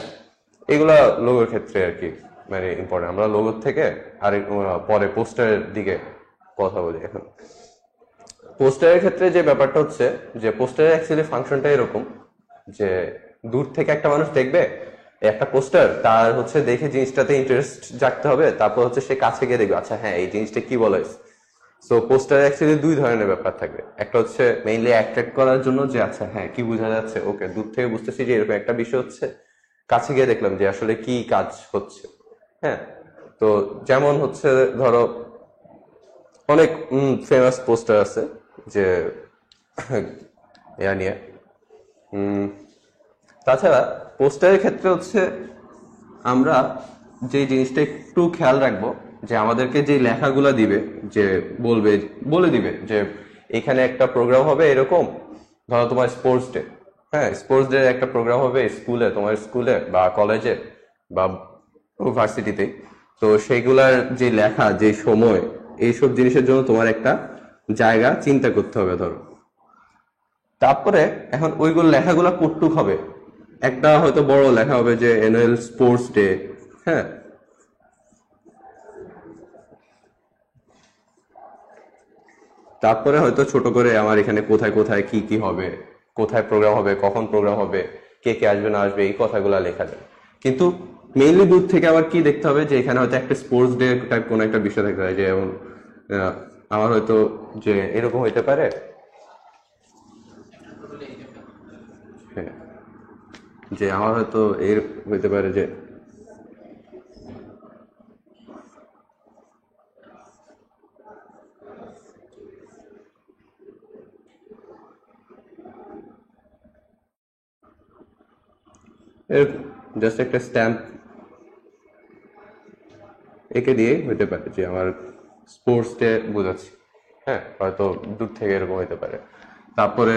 এগুলা লোগোর ক্ষেত্রে আর কি মানে ইম্পর্টেন্ট। আমরা লোগোর থেকে আরেক পরে পোস্টারের দিকে কথা বলি। এখন পোস্টারের ক্ষেত্রে যে ব্যাপারটা হচ্ছে যে পোস্টারের অ্যাকচুয়ালি ফাংশনটা এরকম যে দূর থেকে একটা মানুষ দেখবে একটা পোস্টার, তার হচ্ছে দেখে জিনিসটাতে ইন্টারেস্ট জাগতে হবে, তারপর হচ্ছে সে কাছে গিয়ে দেখবে আচ্ছা হ্যাঁ এই জিনিসটা কি বলা হয়েছে। সো পোস্টারে অ্যাকচুয়ালি দুই ধরনের ব্যাপার থাকবে, একটা হচ্ছে মেইনলি অ্যাট্রাক্ট করার জন্য যে আচ্ছা হ্যাঁ কি বোঝা যাচ্ছে, ওকে দূর থেকে বুঝতেছি যে এরকম একটা বিষয় হচ্ছে, কাছে গিয়ে দেখলাম যে আসলে কি কাজ হচ্ছে। হ্যাঁ, তো যেমন হচ্ছে ধরো অনেক ফেমাস পোস্টার আছে যে ইয়া নিয়ে। তাছাড়া পোস্টারের ক্ষেত্রে হচ্ছে আমরা যে জিনিসটা একটু খেয়াল রাখবো, যে আমাদেরকে যে লেখাগুলা দিবে, যে বলে দিবে যে এখানে একটা প্রোগ্রাম হবে এরকম, ধরো তোমার স্পোর্টস ডে, হ্যাঁ স্পোর্টস ডে একটা প্রোগ্রাম হবে স্কুলে, তোমার স্কুলে বা কলেজে বা ভার্সিটিতে। তো সেইগুলার যে লেখা, যে সময়, এইসব জিনিসের জন্য তোমার একটা জায়গা চিন্তা করতে হবে ধরো। তারপরে এখন ওইগুলো লেখাগুলো কটুক হবে, একটা হয়তো বড় লেখা হবে যে অ্যানুয়াল স্পোর্টস ডে, হ্যাঁ, তারপরে হয়তো ছোট করে আমার এখানে কোথায় কোথায় কি কি হবে, কোথায় প্রোগ্রাম হবে, কখন প্রোগ্রাম হবে, কে কে আসবে না আসবে, এই কথাগুলো লেখা যায়। কিন্তু মেইনলি দূর থেকে আবার কি দেখতে হবে, যে এখানে হয়তো একটা স্পোর্টস ডে টাইপ কোনো একটা বিষয় থাকতে হয়, যে যেমন আমার হয়তো যে এরকম হইতে পারে, হ্যাঁ, যে আমার হয়তো এর হইতে পারে যে এরকম জাস্ট একটা স্ট্যাম্প এঁকে দিয়ে হইতে পারে যে আমার স্পোর্টস ডে বোঝাচ্ছি, হ্যাঁ, হয়তো দূর থেকে এরকম হইতে পারে। তারপরে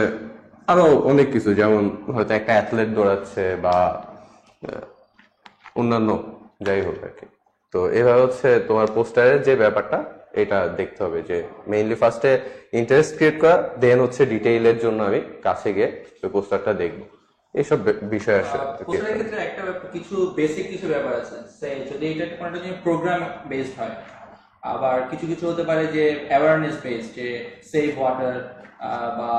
আরো অনেক কিছু, যেমন হয়তো একটা অ্যাথলেট দৌড়াচ্ছে বা অন্যান্য যাই হোক আর কি। তো এভাবে হচ্ছে তোমার পোস্টারের যে ব্যাপারটা, এটা দেখতে হবে যে মেইনলি ফার্স্টে ইন্টারেস্ট ক্রিয়েট করা, দেন হচ্ছে ডিটেইলের জন্য আমি কাছে গিয়ে ওই পোস্টারটা দেখবো, এইসব বিষয় আসে। পোস্টারের ক্ষেত্রে একটা কিছু বেসিক কিছু ব্যাপার আছে, যদি এটা কোনো একটা প্রোগ্রাম বেসড হয়, আবার কিছু কিছু হতে পারে যে অ্যাওয়ারনেস বেস, যে সেভ ওয়াটার বা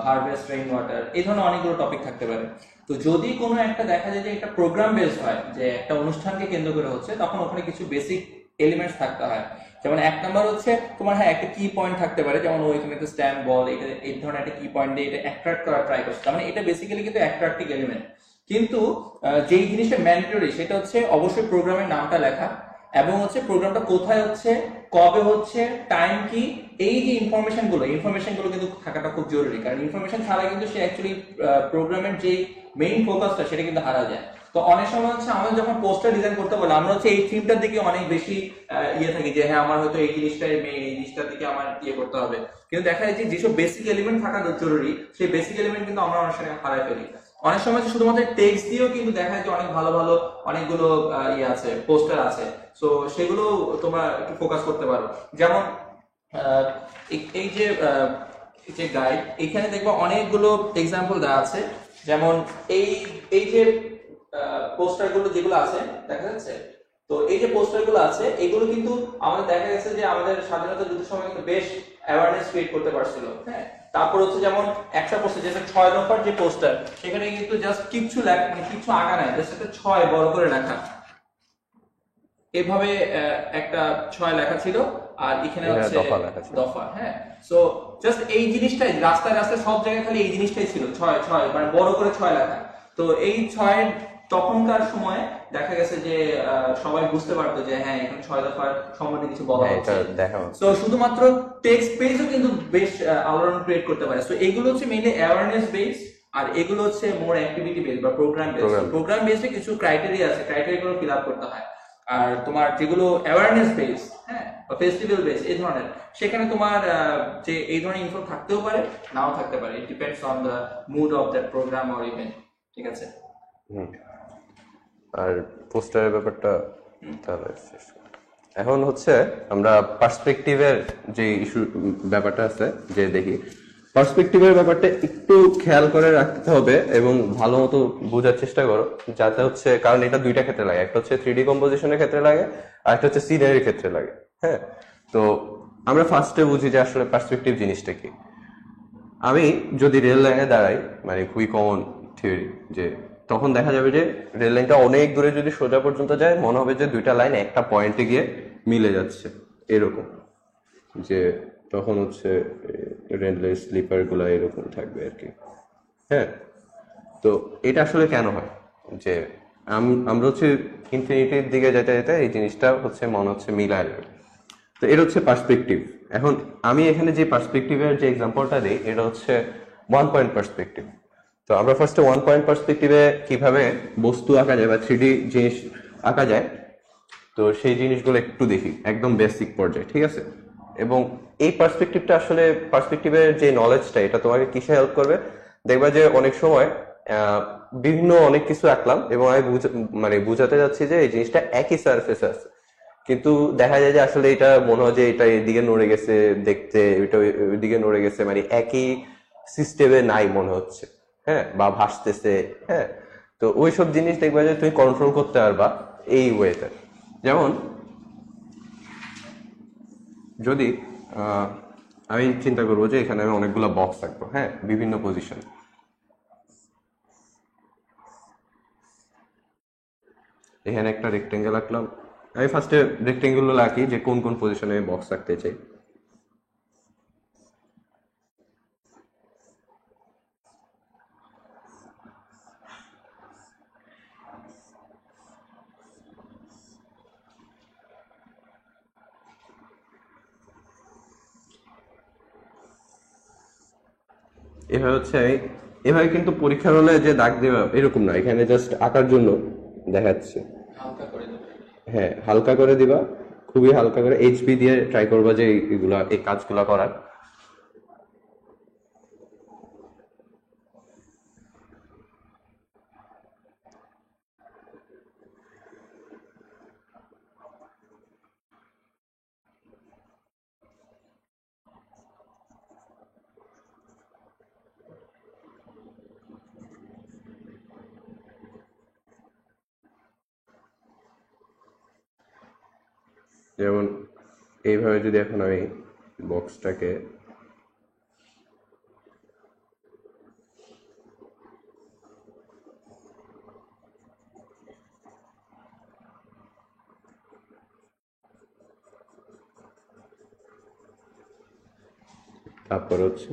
হারভেস্ট রেইন ওয়াটার, এই ধরনের অনেকগুলো টপিক থাকতে পারে। তো যদি কোনো একটা দেখা যায় যে একটা প্রোগ্রাম বেস হয়, যে একটা অনুষ্ঠানকে কেন্দ্র করে হচ্ছে, তখন ওখানে কিছু বেসিক এলিমেন্টস থাকতে হয়। যেমন এক নাম্বার হচ্ছে তোমার, হ্যাঁ, একটা কি পয়েন্ট থাকতে পারে, যেমন ওইখানে একটা স্ট্যাম্প বল, এটা এই ধরনের একটা কি পয়েন্ট দিয়ে এটা অ্যাট্রাক্ট করার ট্রাই করছে, তার মানে এটা বেসিক্যালি কিন্তু অ্যাট্রাক্টিভ এলিমেন্ট। কিন্তু যেই জিনিসটা ম্যান্ডেটরি সেটা হচ্ছে অবশ্যই প্রোগ্রামের নামটা লেখা, এবং হচ্ছে প্রোগ্রামটা কোথায় হচ্ছে, কবে হচ্ছে, টাইম কি, এই যে ইনফরমেশন গুলো কিন্তু থাকাটা খুব জরুরি, কারণ ইনফরমেশন ছাড়া কিন্তু সে অ্যাকচুয়ালি প্রোগ্রামের যে মেইন ফোকাসটা সেটা কিন্তু হারা যায়। তো অনেক সময় হচ্ছে আমরা যখন পোস্টার ডিজাইন করতে বলি, আমরা হচ্ছে এই থিমটার দিকে অনেক বেশি ইয়ে থাকি, যে হ্যাঁ আমার হয়তো এই জিনিসটাই মেইন, এই জিনিসটার দিকে আমার ইয়ে করতে হবে। কিন্তু দেখা যায় যে যেসব বেসিক এলিমেন্ট থাকা জরুরি, সেই বেসিক এলিমেন্ট কিন্তু আমরা অনেক সময় হারাই ফেলি। অনেক সময় শুধুমাত্র টেক্সট দিয়েও কিন্তু দেখা যায় যে অনেক ভালো ভালো অনেকগুলো ইয়ে আছে, পোস্টার আছে। তো সেগুলো তোমরা একটু ফোকাস করতে পারো। যেমন আহ, এই যে যে গাইড, এখানে দেখবা অনেকগুলো এক্সাম্পল দেওয়া আছে। যেমন এই এই যে পোস্টার গুলো যেগুলো আছে দেখা যাচ্ছে, তো এই যে পোস্টার গুলো আছে এগুলো কিন্তু আমাদের দেখা গেছে যে আমাদের স্বাধীনতা যুদ্ধের সময় কিন্তু বেশ অ্যাওয়ারনেস ক্রিয়েট করতে পারছিল। হ্যাঁ, তারপর হচ্ছে যেমন একটা পোস্টার, যেটা 6 দফার যে পোস্টার, সেখানে কিন্তু জাস্ট কিচ্ছু লেখা, মানে কিছু আঁকা নাই, জাস্ট একটা 6 বড় করে লেখা, এভাবে একটা 6 লেখা ছিল। আর এখানে এখানে হচ্ছে দফা লেখা ছিল। দফা। হ্যাঁ, সো জাস্ট এই জিনিসটাই, রাস্তায় রাস্তায় সব জায়গায় খালি এই জিনিসটাই ছিল, 6 6, মানে বড় করে 6 লেখা। তো এই 6 তখনকার সময়ে দেখা গেছে যে সবাই বুঝতে পারতো যে হ্যাঁ এখানে 6 দফার সম্বন্ধে কিছু বলা হ্যাঁ, এটা হচ্ছে। দেখা সো শুধুমাত্র টেক্সট পেজও কিন্তু বেশ আলোড়ন ক্রিয়েট করতে পারে। সো এগুলো হচ্ছে মেইনলি অ্যাওয়ারনেস বেস, আর এগুলো হচ্ছে মোর অ্যাক্টিভিটি বেস বা প্রোগ্রাম বেস। প্রোগ্রাম। প্রোগ্রাম বেসে কিছু ক্রাইটেরিয়া আছে, ক্রাইটেরিয়াগুলো ফিল আপ করতে হয়। আর তোমার যেগুলো অ্যাওয়ারনেস বেস, হ্যাঁ, বা ফেস্টিভ্যাল বেস এই ধরনের, সেখানে তোমার যে এই ধরনের ইনফো থাকতেও পারে, নাও থাকতে পারে, it depends on the mood of that program or event. ঠিক আছে। হুম। আর পোস্টারের ব্যাপারটা তাহলে শেষ করি। এখন হচ্ছে আমরা পার্সপেক্টিভের যে ইস্যু ব্যাপারটা আছে, যে দেখি পার্সপেক্টিভের ব্যাপারটা একটু খেয়াল করে রাখতে হবে এবং ভালো মতো বোঝার চেষ্টা করো, যাতে হচ্ছে, কারণ এটা দুইটা ক্ষেত্রে লাগে, একটা হচ্ছে 3D কম্পোজিশনের ক্ষেত্রে লাগে, আর একটা হচ্ছে সিনারির ক্ষেত্রে লাগে। হ্যাঁ, তো আমরা ফার্স্টে বুঝি যে আসলে পার্সপেক্টিভ জিনিসটা কি। আমি যদি রেল লাইনে দাঁড়াই, মানে খুবই কমন থিওরি, যে তখন দেখা যাবে যে রেল লাইনটা অনেক দূরে যদি সোজা পর্যন্ত যায়, মনে হবে যে দুইটা লাইন একটা পয়েন্টে গিয়ে মিলে যাচ্ছে, এরকম। যে তখন হচ্ছে রেলের স্লিপার গুলা এরকম থাকবে আর কি। হ্যাঁ, তো এটা আসলে কেন হয়, যে আমরা হচ্ছে ইনফিনিটির দিকে যেতে যেতে এই জিনিসটা হচ্ছে মনে হচ্ছে মিলায় যাবে। তো এটা হচ্ছে পার্সপেক্টিভ। এখন আমি এখানে যে পার্সপেক্টিভের যে এক্সাম্পলটা দিই, এটা হচ্ছে 1 পয়েন্ট পার্সপেক্টিভ। তো আমরা ফার্স্টে 1 পয়েন্ট পার্সপেক্টিভে কিভাবে বস্তু আঁকা যায় বা 3D জিনিস আঁকা যায়, তো সেই জিনিসগুলো একটু দেখি একদম বেসিক পর্যায়ে, ঠিক আছে? এবং এই পার্সপেক্টিভটা আসলে, পার্সপেক্টিভের যে নলেজটা, এটা তোমাকে কিসে হেল্প করবে? দেখবা যে অনেক সময় আহ, বিভিন্ন অনেক কিছু আঁকলাম এবং আমি মানে বুঝাতে যাচ্ছি যে এই জিনিসটা একই সারফেসে আছে, কিন্তু দেখা যায় যে আসলে এটা মনে হয় যে এটা এদিকে নড়ে গেছে দেখতে, এটা ওইদিকে নড়ে গেছে, মানে একই সিস্টেমে নাই মনে হচ্ছে। হ্যাঁ, বা ভাসতেছে। হ্যাঁ, তো ওইসব জিনিস দেখবা যে তুমি কন্ট্রোল করতে পারবা এই ওয়েতে। যেমন যদি আহ, আমি চিন্তা করবো যে এখানে আমি অনেকগুলো বক্স রাখবো, হ্যাঁ, বিভিন্ন পজিশন। এখানে একটা রেক্টেঙ্গেল আঁকলাম। আমি ফার্স্টে রেক্টেঙ্গেল গুলো আঁকি যে কোন কোন পজিশনে বক্স রাখতে চাই। এভাবে হচ্ছে আমি, এভাবে কিন্তু পরীক্ষার হলে যে দাগ দেওয়া এরকম না, এখানে জাস্ট আঁকার জন্য দেখাচ্ছে। হালকা করে দেবে। হ্যাঁ, হালকা করে দিবা, খুবই হালকা করে এইচবি দিয়ে ট্রাই করবা যে এগুলা, এই কাজগুলা করার। যেমন এইভাবে যদি এখন আমি বক্সটাকে তারপর হচ্ছে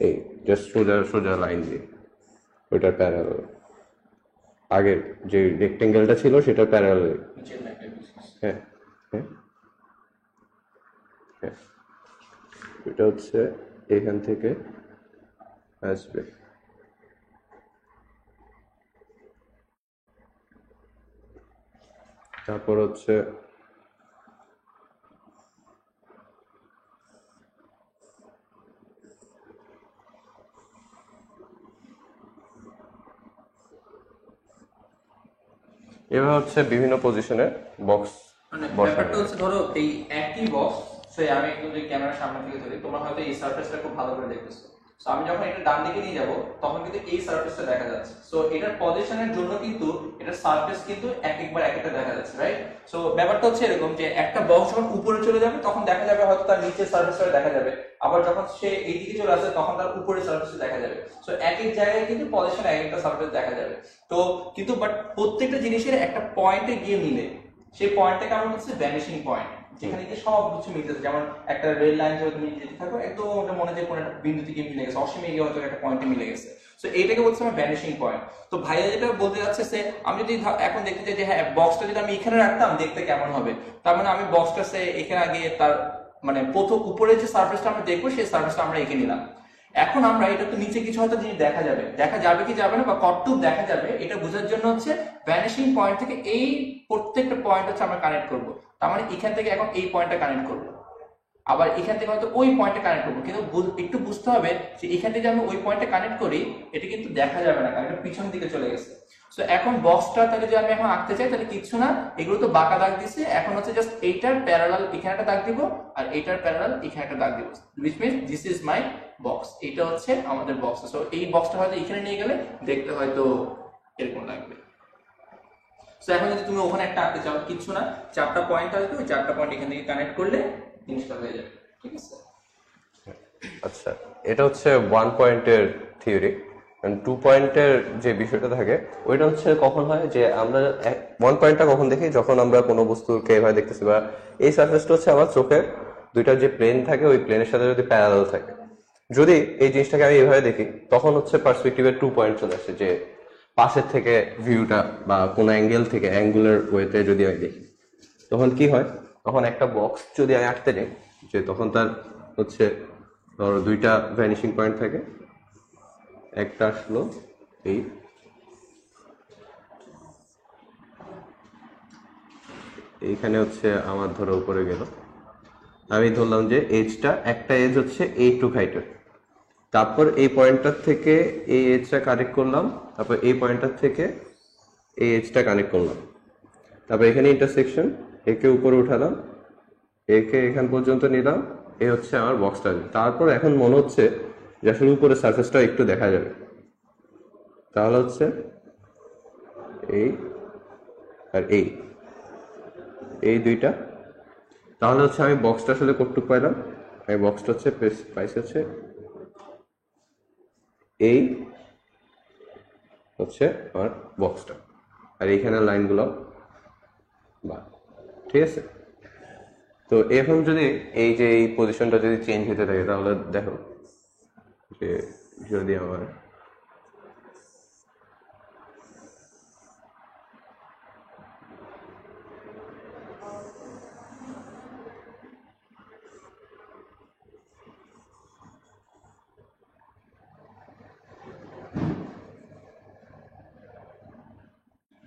এই জাস্ট সোজা সোজা লাইন দিয়ে ওইটার প্যারালাল আগের যে রেক্টেঙ্গেলটা ছিল সেটা প্যারালাল। হ্যাঁ হ্যাঁ হ্যাঁ, এটা হচ্ছে এখান থেকে আসবে। তারপর হচ্ছে এবার হচ্ছে বিভিন্ন পজিশনে বক্স মানে বসানো ব্যাপারটা হচ্ছে ধরো এই একই বক্স, সে আমি একটু যদি ক্যামেরার সামনে থেকে ধরি, তোমরা হয়তো এই সারফেসটা খুব ভালো করে দেখতেছো। সো আমি যখন এটা ডান দিকে নিয়ে যাব তখন কিন্তু এই সারফেসটা দেখা যাচ্ছে। সো এটার পজিশনের জন্য কিন্তু এটার সারফেস কিন্তু এক একবার এক একটা দেখা যাচ্ছে, রাইট? সো ব্যাপারটা হচ্ছে এরকম যে একটা বক্স যখন উপরে চলে যাবে তখন দেখা যাবে হয়তো তার নিচের সারফেসটা দেখা যাবে, আবার যখন সে এই দিকে চলে আসে তখন তার উপরের সারফেসটা দেখা যাবে। সো এক এক জায়গায় কিন্তু পজিশন এক একটা সারফেস দেখা যাবে। তো কিন্তু বাট প্রত্যেকটা জিনিসের একটা পয়েন্টে গিয়ে মিলে, সেই পয়েন্টটাকে আমরা বলছি ভ্যানিশিং পয়েন্ট, যেখানে কি সব কিছু মিলতেছে। যেমন একটা রেল লাইন ধরে তুমি যেতে থাকো, একদম ওটা মনে হয় কোনো একটা বিন্দু থেকে মিলে গেছে, অসীমে গিয়ে হয়তো একটা পয়েন্টে মিলে গেছে। সো এইটাকে বলছে আমার ভ্যানিশিং পয়েন্ট। তো ভাইয়া যেটা বলতে যাচ্ছে সে, আমি যদি এখন দেখতে চাই যে হ্যাঁ বক্সটা যদি আমি এখানে রাখতাম দেখতে কেমন হবে, তার মানে আমি বক্সটা সে এখানে আগে তার মানে প্রথম উপরে যে সার্ফেসটা আমরা দেখবো সেই সার্ফেসটা আমরা এঁকে নিলাম। এখন আমরা এটা তো নিচে কিছু হয়তো জিনিস দেখা যাবে, দেখা যাবে কি যাবে না, বা কতটুকু দেখা যাবে এটা বোঝার জন্য হচ্ছে ভ্যানিশিং পয়েন্ট থেকে এই প্রত্যেকটা পয়েন্ট হচ্ছে আমরা কানেক্ট করব। তার মানে এখান থেকে এখন এই পয়েন্টটা কানেক্ট করব, আবার এখান থেকে হয়তো ওই পয়েন্টে কানেক্ট করবো। কিন্তু একটু বুঝতে হবে যে এখান থেকে আমি ওই পয়েন্টে কানেক্ট করি, এটা কিন্তু দেখা যাবে না কারণ এটা পিছন দিকে চলে গেছে। সো এখন বক্সটা তাহলে যদি আমি এখন আঁকতে চাই তাহলে কিচ্ছু না, এগুলো তো বাঁকা দাগ দিছে, এখন হচ্ছে জাস্ট এইটার প্যারালাল এখানে একটা দাগ দিব আর এইটার প্যারালাল এখানে একটা দাগ দিব, which means this is my box। এটা হচ্ছে আমাদের বক্স। সো এই বক্সটা হয়তো এখানে নিয়ে গেলে দেখতে হয়তো এরকম লাগবে। সো এখন যদি তুমি ওখানে একটা আঁকতে চাও কিচ্ছু না, চারটা পয়েন্ট আসবে, ওই চারটা পয়েন্ট এখান থেকে কানেক্ট করলে জিনিসটা হয়ে যাবে, ঠিক আছে? আচ্ছা, এটা হচ্ছে 1 পয়েন্টের থিওরি। 2 পয়েন্টের যে বিষয়টা থাকে ওইটা হচ্ছে কখন হয় যে আমরা 1 পয়েন্টটা কখন দেখি, যখন আমরা কোনো বস্তুকে এভাবে দেখতেছি বা এই সারফেসটা হচ্ছে আমার চোখের দুইটা যে প্লেন থাকে ওই প্লেনের সাথে যদি প্যারালাল থাকে। যদি এই জিনিসটাকে আমি এভাবে দেখি তখন হচ্ছে পার্সপেক্টিভের 2 পয়েন্ট চলে আসে, যে পাশের থেকে ভিউটা বা কোনো অ্যাঙ্গেল থেকে অ্যাঙ্গুলার ওয়েতে যদি আমি দেখি তখন কি হয়, তখন একটা বক্স যদি আমি আঁকতে যাই যে তখন তার হচ্ছে ধরো দুইটা ভ্যানিশিং পয়েন্ট থাকে, একটা আসলো এই এইখানে হচ্ছে আমার ধরো উপরে গেল, আমি ধরলাম যে এজটা একটা এজ হচ্ছে এইটুক হাইটের, তারপর এই পয়েন্টটার থেকে এই এজটা কানেক্ট করলাম, তারপর এই পয়েন্টটার থেকে এই এজটা কানেক্ট করলাম, তারপর এখানে ইন্টারসেকশন, একে উপরে উঠালাম, একে এখান পর্যন্ত নিলাম, এই হচ্ছে আমার বক্সটা। তারপর এখন মনে হচ্ছে যে আসলে উপরে সার্ফেসটা একটু দেখা যাবে, তাহলে হচ্ছে এই আর এই দুইটা, তাহলে হচ্ছে আমি বক্সটা আসলে কতটুকু পাইলাম, আমি বক্সটা হচ্ছে পাইছি হচ্ছে এই হচ্ছে আমার বক্সটা, আর এইখানে লাইনগুলো বা ঠিক আছে। তো এখন যদি এই যে এই পজিশনটা যদি চেঞ্জ হতে থাকে তাহলে দেখো যে যদি আমার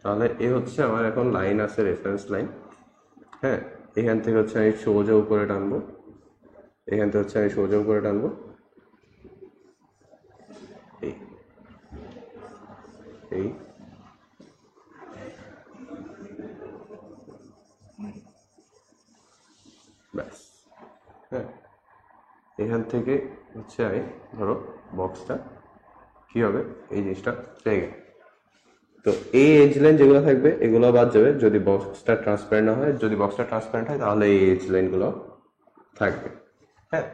তাহলে এ হচ্ছে আমার এখন লাইন আছে, রেফারেন্স লাইন। হ্যাঁ, এখান থেকে হচ্ছে আমি সোজা উপরে টানবো, এখান থেকে হচ্ছে আমি সোজা উপরে টানবো, এই এই ব্যাস। হ্যাঁ, এখান থেকে হচ্ছে আমি ধরো বক্সটা কি হবে এই জিনিসটা রেগে, তো এই এজ লাইন যেগুলো থাকবে এগুলো বাদ যাবে যদি বক্সটা ট্রান্সপারেন্ট না হয়। যদি বক্সটা ট্রান্সপারেন্ট হয় তাহলে এই এজ লাইনগুলো থাকবে। হ্যাঁ,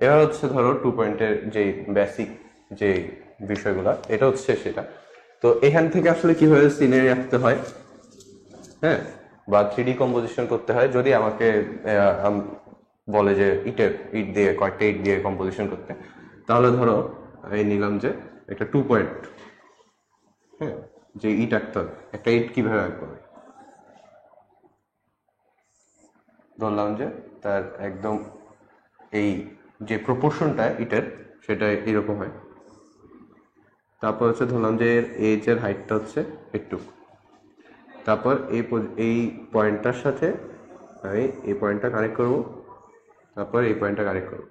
এবার হচ্ছে ধরো 2 পয়েন্টের যে বেসিক যে বিষয়গুলো, এটা হচ্ছে সেটা। তো এখান থেকে আসলে কিভাবে সিনারি আঁকতে হয়, হ্যাঁ, বা 3D কম্পোজিশন করতে হয়, যদি আমাকে বলে যে ইট দিয়ে কয়েকটা ইট দিয়ে কম্পোজিশন করতে, তাহলে ধরো এই নিলাম যে একটা 2 পয়েন্ট, হ্যাঁ, যে ইট আঁকতে হবে। একটা ইট কিভাবে আঁকবো, ধরলাম যে তার একদম এই যে প্রপোর্শনটা ইটের সেটা এরকম হয়। তারপর হচ্ছে ধরলাম যে এর এজের হাইটটা হচ্ছে একটু। তারপর এই পয়েন্টটার সাথে আমি এই পয়েন্টটা কানেক্ট করব, তারপর এই পয়েন্টটা কানেক্ট করব।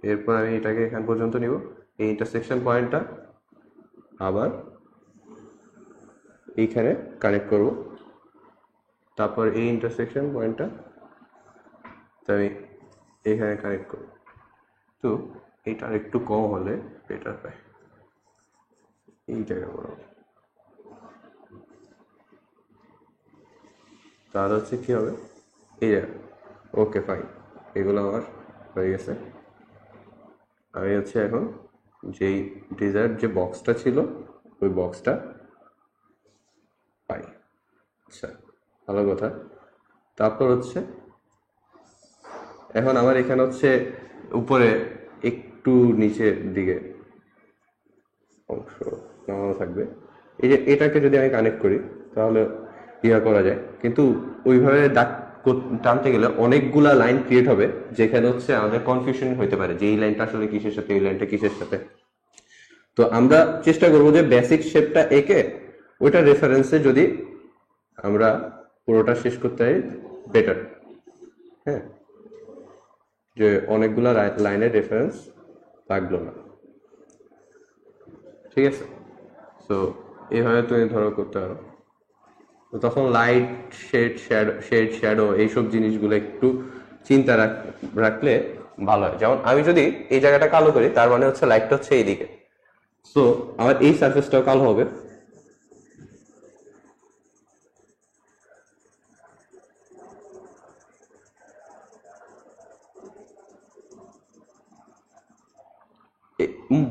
এরপর আমি এটাকে এখান পর্যন্ত নিব, এই ইন্টারসেকশন পয়েন্টটা আবার এইখানে কানেক্ট করব। তারপর এই ইন্টারসেকশন পয়েন্টটা আমি এখানে কানেক্ট করব। তো এইটার একটু কম হলে বেটার পাই, এই জায়গা বড়। তাহলে হচ্ছে কি হবে, এই জায়গা। ওকে ফাইন, এগুলো আমার হয়ে গেছে। আমি হচ্ছে এখন যেই ডিজায়ার যে বক্সটা ছিল ওই বক্সটা পাই। আচ্ছা, ভালো কথা। তারপর হচ্ছে এখন আমার এখানে হচ্ছে উপরে একটু নিচের দিকে অংশ নামানো থাকবে। এই যে এটাকে যদি আমি কানেক্ট করি তাহলে ইয়া করা যায়, কিন্তু ওইভাবে দাগ টানতে গেলে অনেকগুলা লাইন ক্রিয়েট হবে, যেখানে হচ্ছে আমাদের কনফিউশন হতে পারে যে এই লাইনটা আসলে কিসের সাথে, এই লাইনটা কিসের সাথে। তো আমরা চেষ্টা করবো যে বেসিক শেপটা এঁকে ওইটা রেফারেন্সে যদি আমরা পুরোটা শেষ করতে পারি বেটার। হ্যাঁ, যে অনেকগুলা লাইনের রেফারেন্স লাগলো না, ঠিক আছে। তো এইভাবে তুমি ধরো করতে পারো। তো তখন লাইট, শেড শ্যাডো এইসব জিনিসগুলো একটু চিন্তা রাখলে ভালো হয়। যেমন আমি যদি এই জায়গাটা কালো করি, তার মানে হচ্ছে লাইটটা হচ্ছে এইদিকে, সো আমার এই সারফেসটাও কালো হবে।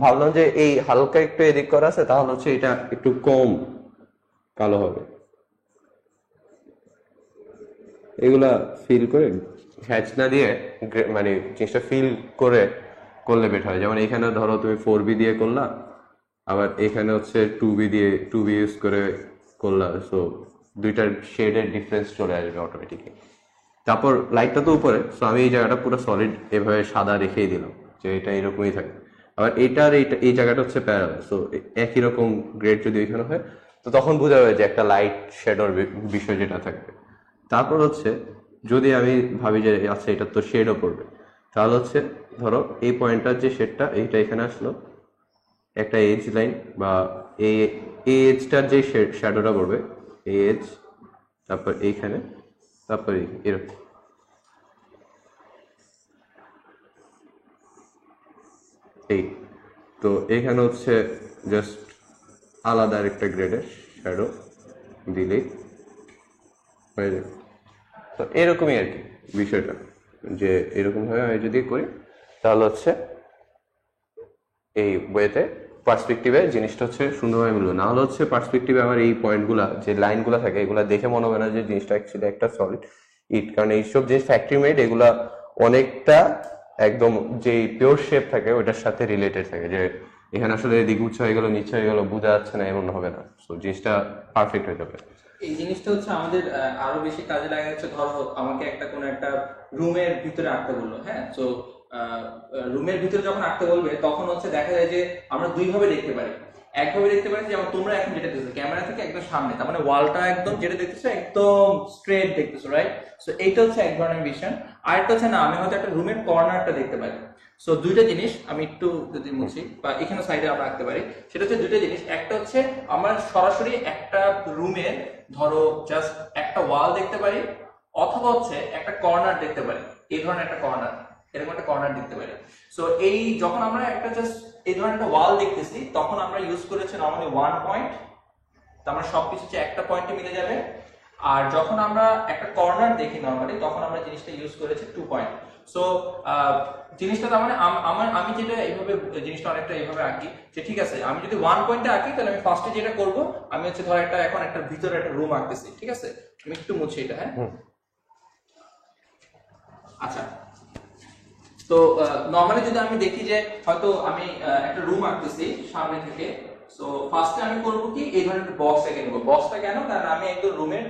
ভাবলাম যে এই হালকা একটু এদিক করা আছে, তাহলে হচ্ছে এটা একটু কম কালো হবে। এগুলা ফিল করে হ্যাচ না দিয়ে মানে জিনিসটা ফিল করে করলে বেটার হয়। যেমন এখানে ধরো তুমি 4B দিয়ে করলা, আবার এখানে হচ্ছে 2B ইউজ করে করলা, সো দুইটার শেডের ডিফারেন্স চলে আসবে অটোমেটিকলি। তারপর লাইটটা তো উপরে, সো আমি এই জায়গাটা পুরো সলিড এভাবে সাদা রেখেই দিলাম যে এটা এরকমই থাকে। আবার এইটার এই জায়গাটা হচ্ছে প্যারালাল, সো একই রকম গ্রেড যদি এখানে হয় তো তখন বোঝা যাবে যে একটা লাইট শেডোর বিষয় যেটা থাকবে। তারপর হচ্ছে যদি আমি ভাবি যে আচ্ছা এটা তো শেডও পড়বে, তাহলে হচ্ছে ধরো এই পয়েন্টটার যে শেডটা এইটা এখানে আসলো, একটা এজ লাইন বা এই এজটার যে শ্যাডোটা পড়বে এই এজ, তারপর এইখানে, তারপর এরকম। এই তো এখানে হচ্ছে জাস্ট আলাদা একটা গ্রেডের শ্যাডো দিলেই হয়ে যাবে। তো এরকমই আর কি বিষয়টা, যে এরকম ভাবে আমি যদি করি তাহলে হচ্ছে এই ওয়েতে পার্সপেক্টিভে জিনিসটা হচ্ছে সুন্দরভাবে মিলবে। না হলে হচ্ছে পার্সপেক্টিভে আমার এই পয়েন্টগুলা যে লাইনগুলা থাকে এগুলা দেখে মনে হবে না যে জিনিসটা অ্যাকচুয়ালি একটা সলিড ইট, কারণ এইসব জিনিস ফ্যাক্টরি মেড, এগুলা অনেকটা একদম যে পিওর শেপ থাকে ওইটার সাথে রিলেটেড থাকে, যে এখানে আসলে এদিক উঁচু হয়ে গেল নিচে হয়ে গেল বোঝা যাচ্ছে না, এমন হবে না। সো জিনিসটা পারফেক্ট হয়ে যাবে। এই জিনিসটা হচ্ছে আমাদের আরো বেশি কাজে লাগে হচ্ছে, ধরো আমাকে কোনো একটা রুমের ভিতরে আঁকতে বললো, হ্যাঁ, তো রুমের ভিতরে যখন আঁকতে বলবে তখন হচ্ছে দেখা যায় যে আমরা দুইভাবে দেখতে পারি। একভাবে দেখতে পারি যেমন তোমরা এখন যেটা দেখছো ক্যামেরা থেকে একদম সামনে, তার মানে ওয়ালটা একদম যেটা দেখতেছো একদম স্ট্রেট দেখতেছো, রাইট? সো এইটা হচ্ছে এক ধরনের ভিশন। আরেকটা হচ্ছে না, আমি হয়তো একটা রুমের কর্নারটা দেখতে পারি। সো দুইটা জিনিস আমি একটু যদি মুছি বা এখানে সাইডে আমরা আঁকতে পারি, সেটা হচ্ছে দুইটা জিনিস। একটা হচ্ছে আমরা সরাসরি একটা রুমের ধরো জাস্ট একটা ওয়াল দেখতে পারি, অথবা হচ্ছে একটা কর্নার দেখতে পারি, এই ধরনের একটা কর্নার, এরকম একটা কর্নার দেখতে পারি। সো এই যখন আমরা একটা জাস্ট এই ধরনের একটা ওয়াল দেখতেছি তখন আমরা ইউজ করেছি নরমালি 1 পয়েন্ট তো আমরা সবকিছু হচ্ছে একটা পয়েন্টে মিলে যাবে। আর যখন আমরা একটা কর্নার দেখি নরমালি, তখন আমরা জিনিসটা ইউজ করেছি 2 পয়েন্ট। সো জিনিসটা তার মানে আমি যেটা এইভাবে জিনিসটা অনেকটা এইভাবে আঁকি যে ঠিক আছে, আমি যদি 1 পয়েন্টে আঁকি তাহলে আমি ফার্স্টে যেটা করব, আমি হচ্ছে ধর এখন একটা ভিতরে একটা রুম আঁকতেছি, ঠিক আছে? আমি একটু মুছি এটা, হ্যাঁ। আচ্ছা, তো নরমালি যদি আমি দেখি যে হয়তো আমি একটা রুম আঁকতেছি সামনে থেকে, সো ফার্স্টে আমি করব কি এই ধরনের বক্স এঁকে নেব। বক্সটা কেন? কারণ আমি একদম রুমের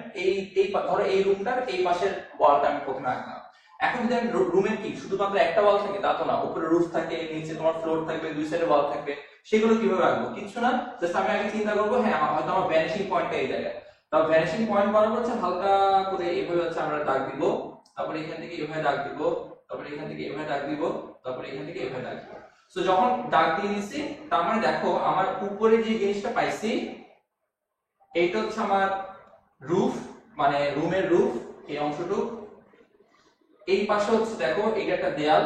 ধরো এই রুমটার এই পাশের ওয়ালটা আমি প্রথমে আঁকলাম। এখন যদি আমি রুমের কি শুধুমাত্র একটা ওয়াল থাকে তা তো না, উপরে রুফ থাকে, নিচে তোমার ফ্লোর থাকবে, দুই সাইডে ওয়াল থাকবে, সেগুলো কিভাবে আঁকবো? কিছু না, জাস্ট আমি আগে চিন্তা করবো হ্যাঁ হয়তো আমার ভ্যানিশিং পয়েন্টটা এই জায়গায়। তাও ভ্যানিশিং পয়েন্ট বরাবর হচ্ছে হালকা করে এভাবে হচ্ছে আমরা দাগ দিব, তারপরে এখান থেকে এভাবে দাগ দিব, তারপরে এখান থেকে এভাবে দাগ দিব, তারপরে এখান থেকে এভাবে দাগ দিব। সো যখন দাগ দিয়ে নিছি, তার মানে দেখো আমার উপরে যে জিনিসটা পাইছি এইটা হচ্ছে আমার রুফ, মানে রুমের রুফ, এই অংশটুকু। এই পাশে হচ্ছে দেখো এটা একটা দেয়াল,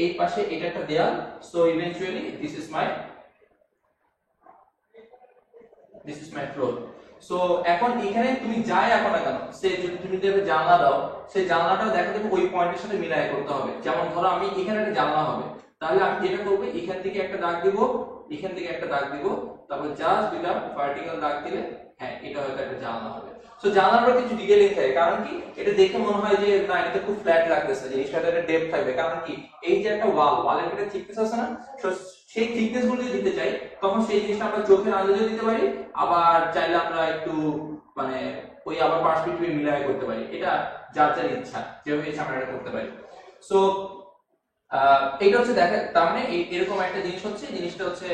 এই পাশে এটা একটা দেয়াল। So eventually this is my floor. So এখন এখানে তুমি যাই আঁকো না কেন, সে যদি তুমি যদি জানলা দাও, সেই জানলাটাও দেখা যাবে ওই পয়েন্টের সাথে মিলাই করতে হবে। যেমন ধরো আমি এখানে একটা জানলা হবে, তাহলে আমি যেটা করবো এখান থেকে একটা দাগ দিব, এখান থেকে একটা দাগ দিব, তারপর জাস্ট দুইটা ভার্টিক্যাল দাগ দিলে হ্যাঁ এটা হয়তো একটা জানলা হবে। সো জানলার কিছু ডিটেইলিং থাকে, কারণ কি এটা দেখে মনে হয় যে না এটা খুব ফ্ল্যাট লাগতেছে, জিনিসটাতে একটা ডেপথ থাকবে। কারণ কি এই যে একটা ওয়ালের একটা থিকনেস আছে না, সেই থিকনেস গুলো যদি দিতে চাই তখন সেই জিনিসটা আমরা চোখের আন্দাজে দিতে পারি, আবার চাইলে আমরা একটু মানে ওই আবার পার্সপেক্টিভে মিলাই করতে পারি। এটা যার যার ইচ্ছা, যেভাবে ইচ্ছা আমরা এটা করতে পারি। সো এইটা হচ্ছে দেখা, তার মানে এরকম একটা জিনিস হচ্ছে, জিনিসটা হচ্ছে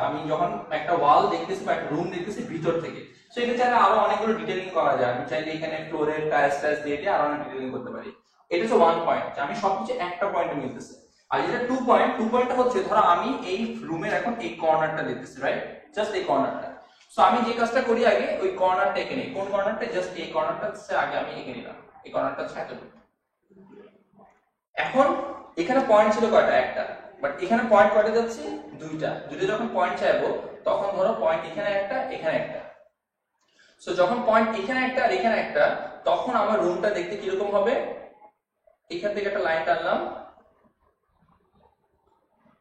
আমি যখন একটা ওয়াল দেখতেছি বা একটা রুম দেখতেছি ভিতর থেকে, সো এটা চাইলে আরো অনেকগুলো ডিটেইলিং করা যায়। আমি চাইলে এখানে ফ্লোরের টাইলস দিয়ে আরো অনেক ডিটেইলিং করতে পারি। এটা হচ্ছে 1 পয়েন্ট, আমি সবকিছু একটা পয়েন্টে মিলতেছে। আর যেটা 2 পয়েন্ট, 2 পয়েন্টটা হচ্ছে ধরো আমি এই রুমের এখন এই কর্নারটা দেখতেছি, রাইট? জাস্ট এই কর্নারটা। সো আমি যে কাজটা করি আগে ওই কর্নারটা এঁকে নিই। কোন কর্নারটা? জাস্ট এই কর্নারটা হচ্ছে আগে আমি এঁকে নিলাম। এই কর্নারটা হচ্ছে এতটুকু। এখন এখানে পয়েন্ট ছিল কয়টা? একটা। বাট এখানে পয়েন্ট কয়টা যাচ্ছে? দুইটা। দুইটা যখন পয়েন্ট চাইবো তখন ধরো পয়েন্ট এখানে একটা, এখানে একটা। সো যখন পয়েন্ট এখানে একটা আর এখানে একটা, তখন আমার রুমটা দেখতে কিরকম হবে? এখান থেকে একটা লাইন টানলাম,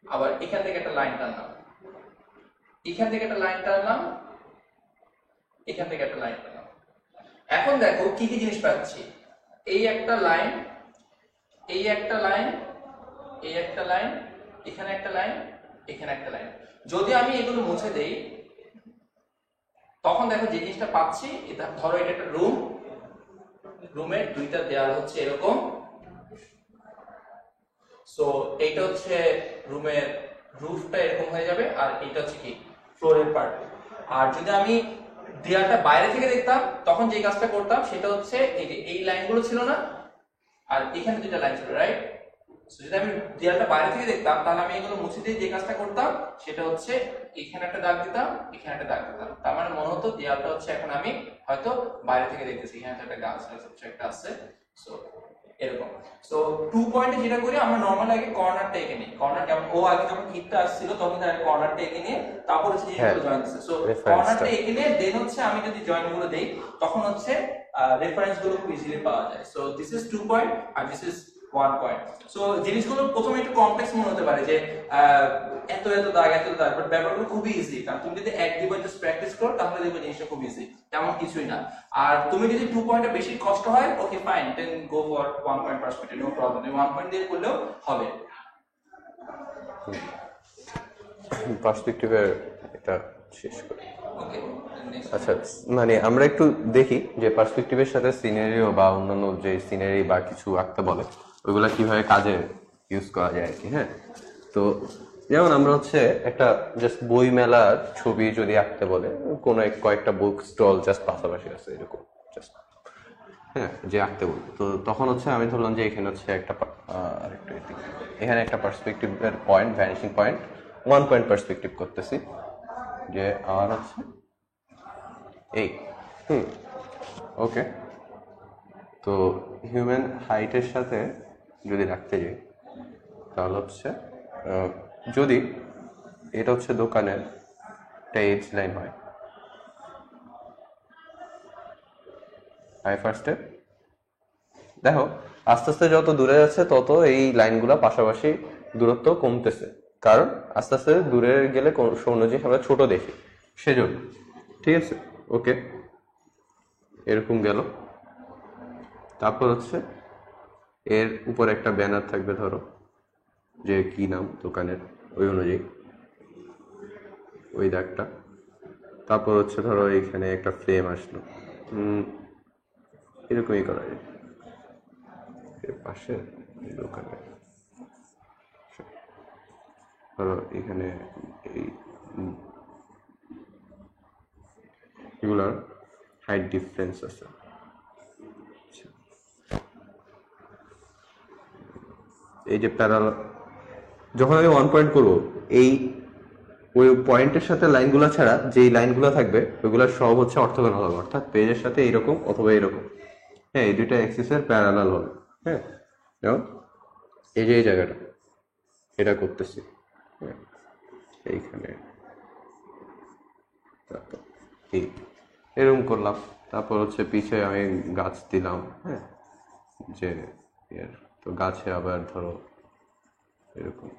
আবার এখান থেকে একটা লাইন টানলাম, এখান থেকে একটা লাইন টানলাম, এখান থেকে একটা লাইন টানলাম। এখন দেখো কি কি জিনিস পাচ্ছি। এই একটা লাইন, এই একটা লাইন, এই একটা লাইন, এখানে একটা লাইন, এখানে একটা লাইন। যদি আমি এগুলো মুছে দেই তখন দেখো যে জিনিসটা পাচ্ছি, এটা ধরো এটা একটা রুম, রুমের দুইটা দেয়াল হচ্ছে এরকম। সো এইটা হচ্ছে রুমের রুফটা এরকম হয়ে যাবে, আর এটা হচ্ছে কি ফ্লোরের পার্ট। আর যদি আমি দেয়ালটা বাইরে থেকে দেখতাম তখন যে কাজটা করতাম সেটা হচ্ছে এই যে এই লাইনগুলো ছিল না, আর এখানে দুইটা লাইন ছিল, রাইট? যদি আমি দেয়ালটা বাইরে থেকে দেখতাম তাহলে আমি এগুলো মুছে দিয়ে যে কাজটা করতাম সেটা হচ্ছে এখানে একটা দাগ দিতাম, এখানে একটা দাগ দিতাম। তার মানে মনে হতো দেয়ালটা হচ্ছে এখন আমি হয়তো বাইরে থেকে দেখতেছি, এখানে একটা গাছ আছে, একটা আছে। সো এরকম। সো 2 পয়েন্টে যেটা করি আমরা নরমালি আগে কর্নারটা এঁকে নিই। কর্নার যেমন ও আগে যখন ইটটা আসছিল তখন তার কর্নারটা এঁকে নিয়ে তারপর হচ্ছে জিনিসগুলো জয়েন দিচ্ছে। সো কর্নারটা এঁকে নিয়ে দেন হচ্ছে আমি যদি জয়েন গুলো দেই তখন হচ্ছে রেফারেন্স গুলো খুব ইজিলি পাওয়া যায়। সো দিস ইজ 2 পয়েন্ট আর দিস ইজ 1 পয়েন্ট। সো জিনিসগুলো প্রথমে একটু কমপ্লেক্স মনে হতে পারে যে এত এত দাগ এত দাগ, বাট ব্যাপারগুলো খুবই ইজি। কারণ তুমি যদি এক দুইবার জাস্ট প্র্যাকটিস করো তাহলে দেখবে জিনিসটা খুব ইজি, তেমন কিছুই না। আর তুমি যদি 2 পয়েন্টে বেশি কষ্ট হয়, okay fine, then go for 1 point perspective, no problem. তুমি 1 পয়েন্ট দিয়ে করলেও হবে। পার্সপেক্টিভের এটা শেষ করি। ওকে, আচ্ছা, মানে আমরা একটু দেখি যে পার্সপেক্টিভের সাথে সিনারিও বা অন্যান্য যে সিনারি বা কিছু আঁকতে বলে ওইগুলা কিভাবে কাজে ইউজ করা যায় আর কি। হ্যাঁ, তো যেমন আমরা হচ্ছে একটা জাস্ট বই মেলার ছবি যদি আঁকতে বলে, কোনো কয়েকটা বুক স্টল জাস্ট পাশাপাশি আছে এরকম জাস্ট, হ্যাঁ, যে আঁকতে বলবো, তো তখন হচ্ছে আমি ধরলাম যে এখানে হচ্ছে একটা এখানে একটা পার্সপেক্টিভের point, vanishing point, 1 point perspective করতেছি যে আমার হচ্ছে এই ওকে। তো হিউম্যান হাইটের সাথে যদি রাখতে যাই তাহলে হচ্ছে যদি এটা হচ্ছে দোকানের একটা এজ লাইন হয়, আমি ফার্স্টে দেখো আস্তে আস্তে যত দূরে যাচ্ছে তত এই লাইনগুলো পাশাপাশি দূরত্ব কমতেছে, কারণ আস্তে আস্তে দূরে গেলে কোনো জিনিস আমরা ছোট দেখি সেজন্য। ঠিক আছে, ওকে, এরকম গেল। তারপর হচ্ছে এর উপর একটা ব্যানার থাকবে, ধরো যে কি নাম দোকানের ওই অনুযায়ী ওই দাগটা। তারপর হচ্ছে ধরো এখানে একটা ফ্রেম আসলো, এরকমই করা যায়। এর পাশে দোকানে ধরো এখানে এই এগুলার হাইট ডিফারেন্স আছে। এই যে প্যারাল, যখন আমি 1 পয়েন্ট করবো, এই ওই পয়েন্টের সাথে লাইনগুলো ছাড়া যেই লাইনগুলো থাকবে ওইগুলো সব হচ্ছে অর্থোগোনাল হবে, অর্থাৎ পেজের সাথে এইরকম অথবা এরকম। হ্যাঁ, এই দুইটা অ্যাক্সিসের প্যারালাল হবে। হ্যাঁ, যেমন এই যে এই জায়গাটা এটা করতেছি, হ্যাঁ এইখানে, তারপর এই এরকম করলাম। তারপর হচ্ছে পিছে আমি গাছ দিলাম, হ্যাঁ যে তো গাছে আবার ধরো এরকম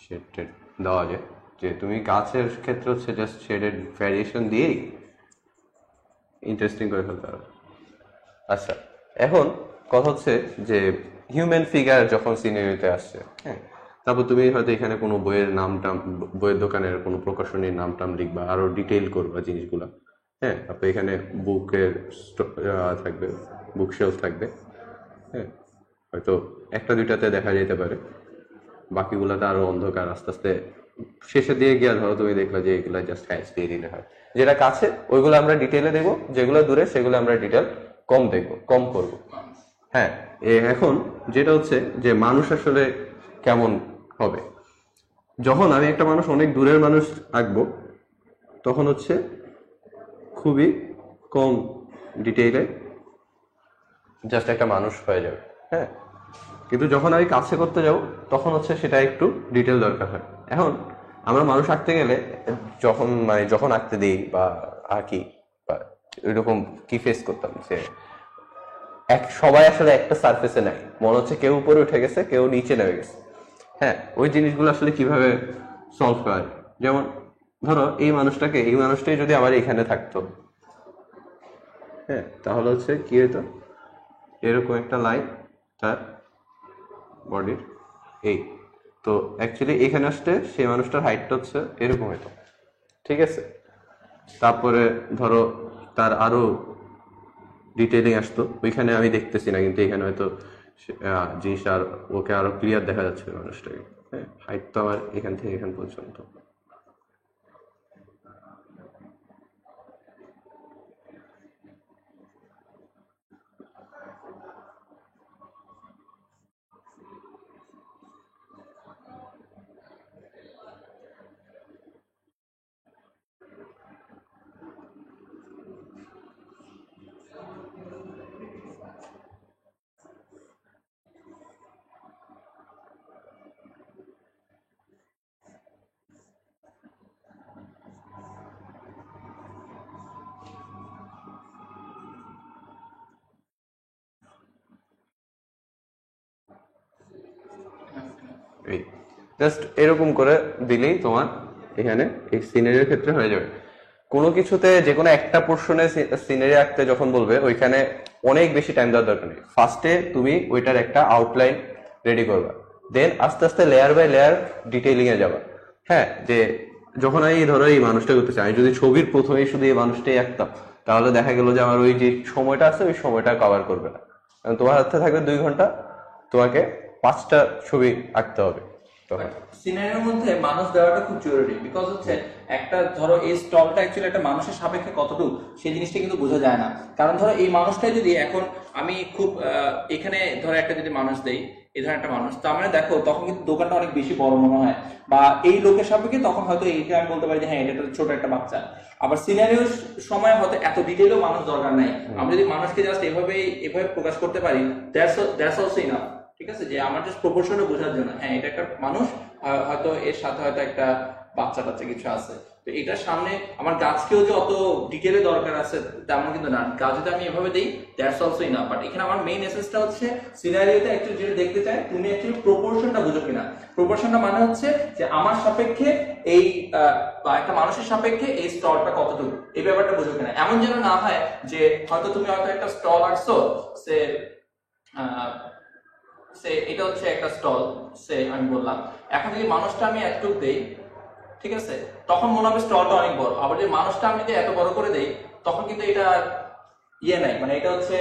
শেড টেড দেওয়া যায়, যে তুমি গাছের ক্ষেত্রে হচ্ছে জাস্ট শেডের ভ্যারিয়েশন দিয়েই ইন্টারেস্টিং করে ফেলতে পারো। আচ্ছা, এখন কথা হচ্ছে যে হিউম্যান ফিগার যখন সিনারিতে আসছে, হ্যাঁ তারপর তুমি হয়তো এখানে কোনো বইয়ের নামটাম, বইয়ের দোকানের কোনো প্রকাশনীর নামটাম লিখবা, আরো ডিটেইল করবা জিনিসগুলা। হ্যাঁ, তারপর এখানে বুকের থাকবে, বুক শেলফ থাকবে। হ্যাঁ, হয়তো একটা দুইটাতে দেখা যেতে পারে, বাকিগুলোতে আরো অন্ধকার। আস্তে আস্তে শেষের দিকে গিয়ে ধরো তুমি দেখলা যে এগুলা জাস্ট হ্যাচ দিয়ে দিলে হয়। যেটা কাছে ওইগুলো আমরা ডিটেলে দেখবো, যেগুলো দূরে সেগুলো আমরা ডিটেল কম দেখবো, কম করবো। হ্যাঁ, এখন যেটা হচ্ছে যে মানুষ আসলে কেমন হবে, যখন আমি একটা মানুষ অনেক দূরের মানুষ আঁকবো তখন হচ্ছে খুবই কম ডিটেইলে জাস্ট একটা মানুষ হয়ে যাবে। হ্যাঁ, কিন্তু যখন আমি কাছে করতে যাব তখন হচ্ছে সেটা একটু ডিটেল দরকার হয়। এখন আমরা মানুষ আঁকতে গেলে যখন আঁকতে দিই বা আঁকি বা এরকম কি ফেস করতাম যে সবাই আসলে একটা সারফেসে নাই, মনে হচ্ছে কেউ উপরে উঠে গেছে কেউ নিচে নেমে গেছে। হ্যাঁ, ওই জিনিসগুলো আসলে কিভাবে সলভ করা যায়, যেমন ধরো এই মানুষটাই যদি আমার এখানে থাকতো, হ্যাঁ তাহলে হচ্ছে কি হতো, এরকম একটা লাইন তার বডির এই, তো অ্যাকচুয়ালি এখানে আসতে সেই মানুষটার হাইটটা হচ্ছে এরকম হতো। ঠিক আছে, তারপরে ধরো তার আরো ডিটেইলিং আসতো, ওইখানে আমি দেখতেছি না কিন্তু এখানে হয়তো জিনিসটা আর ওকে আরো ক্লিয়ার দেখা যাচ্ছে মানুষটাকে। হ্যাঁ, হাইট তো আমার এখান থেকে এখান পর্যন্ত। এই জাস্ট এরকম করে দিলেই তোমার এখানে এই সিনারির ক্ষেত্রে হয়ে যাবে। কোনো কিছুতে যে কোনো একটা পোর্শনে সিনারি আঁকতে যখন বলবে ওইখানে অনেক বেশি টাইম দেওয়ার দরকার নেই। ফার্স্টে তুমি ওইটার একটা আউটলাইন রেডি করবা, দেন আস্তে আস্তে লেয়ার বাই লেয়ার ডিটেইলিং এ যাবা। হ্যাঁ, যে যখন আমি ধরো এই মানুষটা করতেছি, আমি যদি ছবির প্রথমেই শুধু এই মানুষটাই আঁকতাম তাহলে দেখা গেল যে আমার ওই যে সময়টা আছে ওই সময়টা কভার করবে না। কারণ তোমার হাতে থাকবে 2 ঘন্টা, তোমাকে 5টা ছবি আঁকতে হবে। সিনারির মধ্যে মানুষ দেওয়াটা খুব জরুরি, বিকজ হচ্ছে একটা ধরো এই স্টলটা অ্যাকচুয়ালি একটা মানুষের সাপেক্ষে কতটুকু সেই জিনিসটা কিন্তু বোঝা যায় না। কারণ ধরো এই মানুষটাই যদি এখন আমি খুব এখানে ধরো একটা যদি মানুষ দেই, এই ধরনের একটা মানুষ, তার মানে দেখো তখন কিন্তু দোকানটা অনেক বেশি বড় মনে হয়, বা এই লোকের সাপেক্ষে তখন হয়তো এইটা আমি বলতে পারি যে হ্যাঁ এটা একটা ছোট একটা বাচ্চা। আবার সিনারিওর সময় হয়তো এত ডিটেইলও মানুষ দরকার নাই, আমরা যদি মানুষকে জাস্ট এভাবে প্রকাশ করতে পারি, দ্যাটস অলসো ইনাফ। ঠিক আছে, যে আমার জাস্ট প্রপোর্শনে বোঝার জন্য হ্যাঁ এটা একটা মানুষ, হয়তো এর সাথে হয়তো একটা বাচ্চা কিছু আছে, তো এটার সামনে আমার গাছকেও যে অত ডিটেলে দরকার আছে তেমন কিন্তু না, গাছ যদি আমি এভাবে দিই দ্যাটস অলসো ইনাফ। বাট এখানে আমার মেইন এসেন্সটা হচ্ছে সিনারিওতে অ্যাকচুয়ালি যেটা দেখতে চাই তুমি অ্যাকচুয়ালি প্রপোর্শনটা বুঝো কিনা। প্রপোর্শনটা মানে হচ্ছে যে আমার সাপেক্ষে এই বা একটা মানুষের সাপেক্ষে এই স্টলটা কতটুকু, এই ব্যাপারটা বুঝো কিনা। এমন যেন না হয় যে হয়তো তুমি হয়তো একটা স্টল আঁকছো, সে এটা হচ্ছে একটা স্টল, সে আমি বললাম এখন যদি মানুষটা আমি এতটুকু দেই, ঠিক আছে, তখন মনে হবে স্টলটা অনেক বড়। আবার যে মানুষটা আমি যদি এত বড় করে দেই তখন কিন্তু এটা ইয়ে নাই, মানে এটা হচ্ছে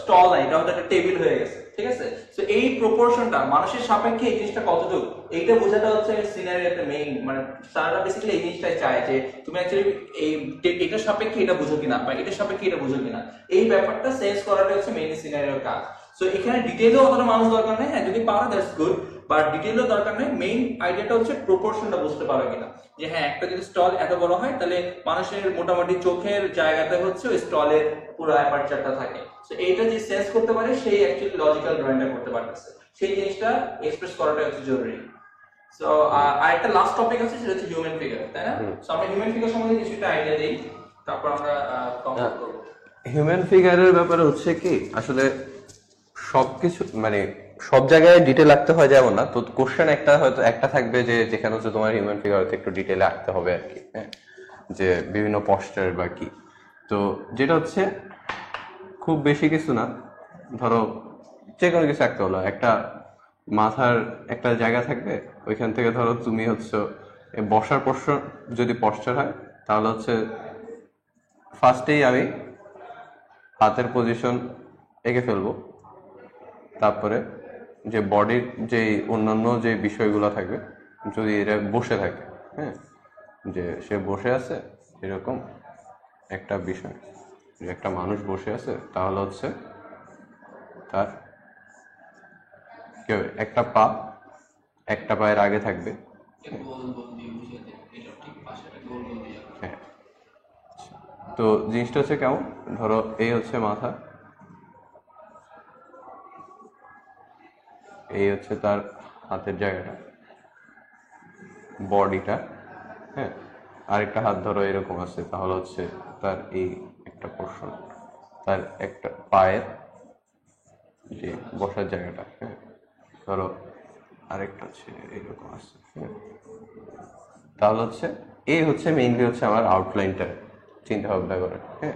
স্টল নাই, এটা হচ্ছে একটা টেবিল হয়ে গেছে, ঠিক আছে। তো এই প্রপোর্শনটা মানুষের সাপেক্ষে এই জিনিসটা কতটুকু এইটা বোঝাটা হচ্ছে সিনারির একটা মেইন, মানে তারা বেসিক্যালি এই জিনিসটাই চায় যে তুমি অ্যাকচুয়ালি এই এটার সাপেক্ষে এটা বুঝো কিনা বা এটার সাপেক্ষে এটা বুঝো কিনা, এই ব্যাপারটা সেন্স করাটা হচ্ছে মেইন সিনারিওর কাজ। সো এখানে ডিটেইলও অতটা মানুষ দরকার নেই, হ্যাঁ যদি পারো দ্যাটস গুড, বাট ডিটেইলও দরকার নেই। মেইন আইডিয়াটা হচ্ছে প্রপোর্শনটা বুঝতে পারো কিনা, যে হ্যাঁ একটা যদি স্টল এত বড় হয় তাহলে মানুষের মোটামুটি চোখের জায়গাতে হচ্ছে ওই স্টলের পুরো অ্যাপারচারটা থাকে। সো এইটা যে সেন্স করতে পারে সেই অ্যাকচুয়ালি লজিক্যাল ড্রয়িংটা করতে পারতেছে, সেই জিনিসটা এক্সপ্রেস করাটা হচ্ছে জরুরি। সো আর একটা লাস্ট টপিক আছে সেটা হচ্ছে হিউম্যান ফিগার, তাই না? সো আমরা হিউম্যান ফিগার সম্বন্ধে কিছুটা আইডিয়া দেই, তারপর আমরা কমপ্লিট করব। হিউম্যান ফিগারের ব্যাপারে হচ্ছে কি আসলে সবকিছু মানে সব জায়গায় ডিটেল আঁকতে হয় যেমন না, তো কোশ্চেন একটা হয়তো একটা থাকবে যে যেখানে হচ্ছে তোমার হিউম্যান ফিগার একটু ডিটেলে আঁকতে হবে আর কি, হ্যাঁ, যে বিভিন্ন পশ্চার বা কি। তো যেটা হচ্ছে খুব বেশি কিছু না, ধরো যে কোনো কিছু আঁকতে হলো, একটা মাথার একটা জায়গা থাকবে, ওইখান থেকে ধরো তুমি হচ্ছে বসার পশ্চার যদি পশ্চার হয় তাহলে হচ্ছে ফার্স্টেই আমি হাতের পজিশন এঁকে ফেলবো, তারপরে যে বডির যে অন্যান্য যে বিষয়গুলো থাকবে যদি এরা বসে থাকে, হ্যাঁ, যে সে বসে আছে এরকম একটা বিষয়, যে একটা মানুষ বসে আছে তাহলে হচ্ছে তার কি হবে, একটা পায়ের আগে থাকবে, হ্যাঁ। তো জিনিসটা হচ্ছে কেমন, ধরো এই হচ্ছে মাথা, এই হচ্ছে তার হাতের জায়গাটা, বডিটা, হ্যাঁ, আরেকটা হাত ধরো এরকম আছে তাহলে হচ্ছে তার এই একটা পোর্শন, তার একটা পায়ের যে বসার জায়গাটা, হ্যাঁ, ধরো আরেকটা হচ্ছে এরকম আছে, হ্যাঁ। তাহলে হচ্ছে এই হচ্ছে মেইনলি হচ্ছে আমার আউটলাইনটা চিন্তা ভাবনা করে, হ্যাঁ।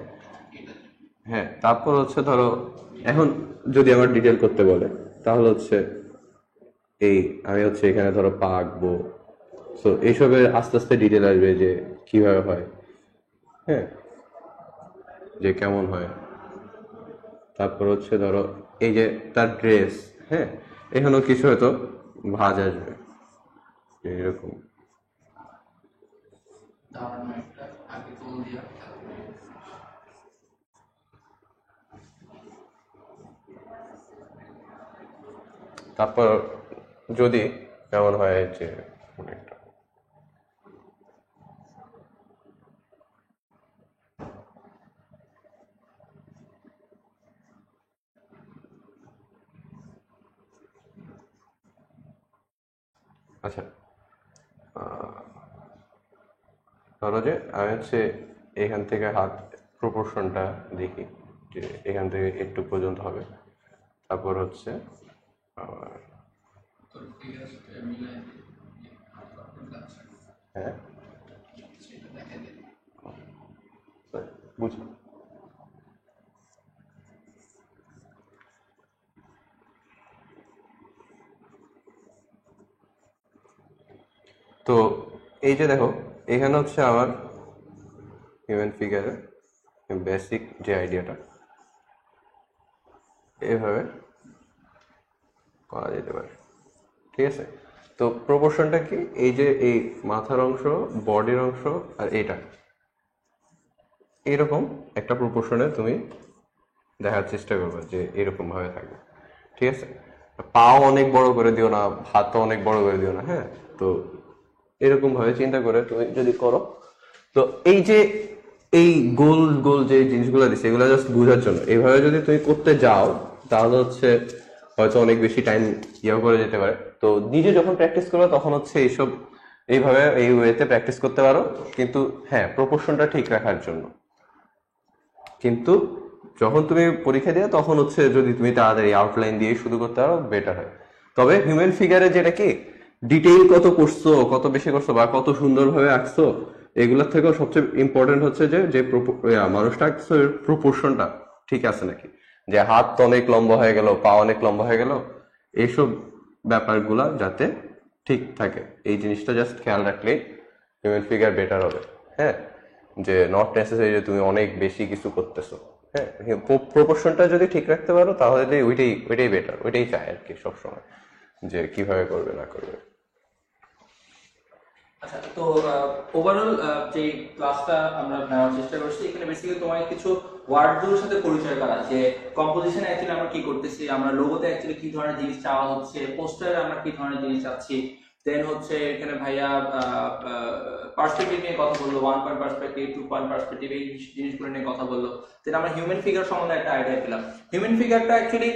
হ্যাঁ, তারপর হচ্ছে ধরো এখন যদি আমার ডিটেল করতে বলে তাহলে হচ্ছে এই আমি হচ্ছে এখানে ধরো পা আঁকবো, তো এইসবের আস্তে আস্তে ডিটেল আসবে যে কিভাবে হয়, হ্যাঁ, যে কেমন হয়। তারপর হচ্ছে ধরো এই যে তার ড্রেস, হ্যাঁ, এখানেও কিছু হয়তো ভাঁজ আসবে এরকম। তারপর যদি কেমন হয় যে অনেকটা আচ্ছা, ধরো যে আমি হচ্ছে এখান থেকে হাত প্রপোর্শনটা দেখি যে এখান থেকে একটু পর্যন্ত হবে, তারপর হচ্ছে হ্যাঁ বুঝি। তো এই যে দেখো এখানে হচ্ছে আমার হিউম্যান ফিগারের বেসিক যে আইডিয়াটা এভাবে করা যেতে পারে, ঠিক আছে। তো প্রপোর্শনটা কি, এই যে এই মাথার অংশ, বডির অংশ আর এটা এরকম একটা প্রপোর্শনে তুমি দেখার চেষ্টা করবে যে এরকম ভাবে থাকবে, ঠিক আছে। পাও অনেক বড় করে দিও না, হাতও অনেক বড় করে দিও না, হ্যাঁ। তো এরকম ভাবে চিন্তা করে তুমি যদি করো, তো এই যে এই গোল গোল যে জিনিসগুলো দিচ্ছে এগুলো জাস্ট বোঝার জন্য, এইভাবে যদি তুমি করতে যাও তাহলে হচ্ছে হয়তো অনেক বেশি টাইম ইয়ে করে যেতে পারে। তো নিজে যখন প্র্যাকটিস করবে তখন হচ্ছে এইসব এইভাবে এই ওয়েতে প্র্যাকটিস করতে পারো, কিন্তু হ্যাঁ প্রপোর্শনটা ঠিক রাখার জন্য। কিন্তু যখন তুমি পরীক্ষা দিও তখন হচ্ছে যদি তুমি তাড়াতাড়ি আউটলাইন দিয়ে শুরু করতে পারো বেটার হয়। তবে হিউম্যান ফিগারে যেটা কি ডিটেইল কত করছো, কত বেশি করছো বা কত সুন্দরভাবে আঁকছো, এগুলোর থেকেও সবচেয়ে ইম্পর্টেন্ট হচ্ছে যে যে মানুষটা আঁকছো প্রপোর্শনটা ঠিক আছে নাকি, যে হাত তো অনেক লম্বা হয়ে গেল, পা অনেক লম্বা হয়ে গেল, এইসব ব্যাপারগুলা যাতে ঠিক থাকে এই জিনিসটা জাস্ট খেয়াল রাখলেই হিউম্যান ফিগার বেটার হবে। হ্যাঁ, যে নট নেসেসারি যে তুমি অনেক বেশি কিছু করতেছো। হ্যাঁ, প্রপোর্শনটা যদি ঠিক রাখতে পারো তাহলে ওইটাই ওইটাই বেটার, ওইটাই চাই আর কি সবসময়, যে কিভাবে করবে না করবে। আচ্ছা, তো ওভারঅল যে ক্লাসটা আমরা নেওয়ার চেষ্টা করছি, এখানে বেসিক্যালি তোমার কিছু ওয়ার্ডগুলোর সাথে পরিচয় করা, যে কম্পোজিশনে অ্যাকচুয়ালি আমরা কি করতেছি, আমরা লোগোতে অ্যাকচুয়ালি কি ধরনের জিনিস চাওয়া হচ্ছে, পোস্টারে আমরা কি ধরনের জিনিস চাচ্ছি, দেন হচ্ছে এখানে ভাইয়া পার্সপেক্টিভ নিয়ে কথা বললো, 1 পয়েন্ট পার্সপেক্টিভ, 2 পয়েন্ট পার্সপেক্টিভ, এই জিনিসগুলো নিয়ে কথা বললো। দেন আমরা হিউম্যান ফিগার সম্বন্ধে একটা আইডিয়া পেলাম। হিউম্যান ফিগারটা অ্যাকচুয়ালি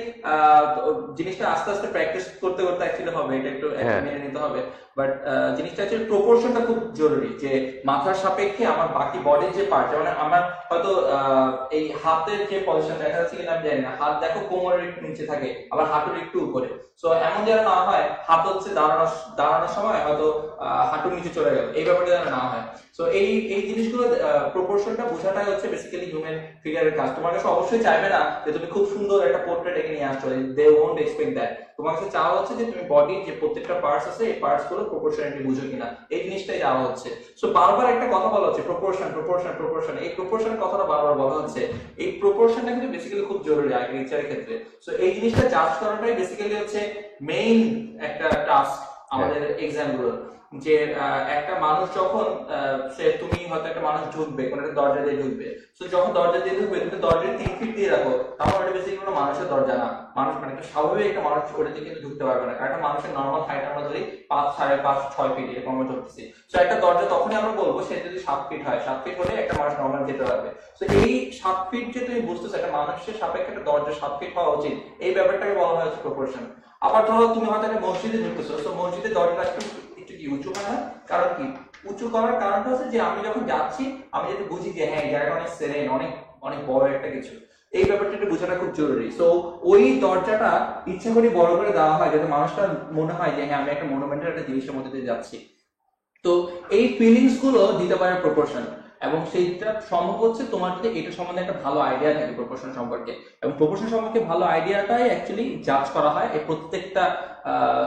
জিনিসটা আস্তে আস্তে প্র্যাকটিস করতে করতে অ্যাকচুয়ালি হবে, এটা একটু মেনে নিতে হবে। বাট জিনিসটা অ্যাকচুয়ালি প্রপোর্শনটা খুব জরুরি, যে মাথার সাপেক্ষে আমার বাকি বডির যে পার্ট, যেমন আমার হয়তো এই হাতের যে পজিশন দেখা যাচ্ছে কিনা আমি জানি না, হাত দেখো কোমরের একটু নিচে থাকে, আবার হাঁটুর একটু উপরে। সো এমন যেন না হয় হাত হচ্ছে দাঁড়ানোর সময় হয়তো হাঁটুর নিচে চলে গেল, এই ব্যাপারটা যেন না হয়। সো এই এই জিনিসগুলো প্রপোর্শনটা বোঝাটাই হচ্ছে বেসিক্যালি হিউম্যান ফিগারের কাজ। তোমার কাছে অবশ্যই চাইবে না যে তুমি খুব সুন্দর একটা পোর্ট্রেট এঁকে নিয়ে আসছো, দে ওন্ট এক্সপেক্ট দ্যাট। তোমার কাছে চাওয়া হচ্ছে যে তুমি বডির যে প্রত্যেকটা পার্টস আছে এই পার্টস গুলো প্রপোর্শনালি বুঝো কিনা, এই জিনিসটাই চাওয়া হচ্ছে। সো বারবার একটা কথা বলা হচ্ছে প্রপোর্শন প্রপোর্শন প্রপোর্শন, এই প্রপোর্শন কথাটা বারবার বলা হচ্ছে। এই প্রপোর্শনটা কিন্তু বেসিক্যালি খুব জরুরি আর্কিটেকচারের ক্ষেত্রে। সো এই জিনিসটা জাজ করাটাই বেসিক্যালি হচ্ছে মেইন একটা টাস্ক আমাদের এক্সাম গুলোর। যে একটা মানুষ যখন সে তুমি হয়তো একটা মানুষ ঢুকবে কোন একটা দরজা দিয়ে ঢুকবে, তো যখন দরজা দিয়ে ঢুকবে তুমি দরজার 3 ফিট দিয়ে রাখো, তাহলে এটা বেসিক্যালি কোনো মানুষের দরজা না। মানুষ মানে একটা স্বাভাবিক একটা মানুষ করে দিয়ে কিন্তু ঢুকতে পারবে না, কারণ একটা মানুষের নর্মাল হাইট আমরা ধরি 5, 5.5, 6 ফিট এরকম আমরা ধরতেছি। তো একটা দরজা তখনই আমরা বলবো সে যদি 7 ফিট হয়, 7 ফিট হলে একটা মানুষ নর্মাল যেতে পারবে। তো এই 7 ফিট যে তুমি বুঝতেছো একটা মানুষের সাপেক্ষে একটা দরজা 7 ফিট হওয়া উচিত, এই ব্যাপারটাকে বলা হয় হচ্ছে প্রপোর্শন। আবার ধরো তুমি হয়তো একটা মসজিদে ঢুকতেছো, তো মসজিদের দরজাটা একটু একটু কি উঁচু হয় না? কারণ কি উঁচু করার কারণটা হচ্ছে যে আমি যখন যাচ্ছি আমি যদি বুঝি যে হ্যাঁ এই জায়গাটা অনেক সেরেন, অনেক অনেক বড় একটা কিছু, এই ব্যাপারটা একটু বোঝাটা খুব জরুরি। সো ওই দরজাটা ইচ্ছা করে বড় করে দেওয়া হয় যাতে মানুষটা মনে হয় যে হ্যাঁ আমি একটা মনুমেন্টাল একটা জিনিসের মধ্যে দিয়ে যাচ্ছি। তো এই ফিলিংস গুলো দিতে পারে প্রপোর্শন, এবং সেইটা সম্ভব হচ্ছে তোমার যদি এটা সম্বন্ধে একটা ভালো আইডিয়া থাকে প্রপোর্শন সম্পর্কে। এবং প্রপোর্শন সম্পর্কে ভালো আইডিয়াটাই অ্যাকচুয়ালি জাজ করা হয় এই প্রত্যেকটা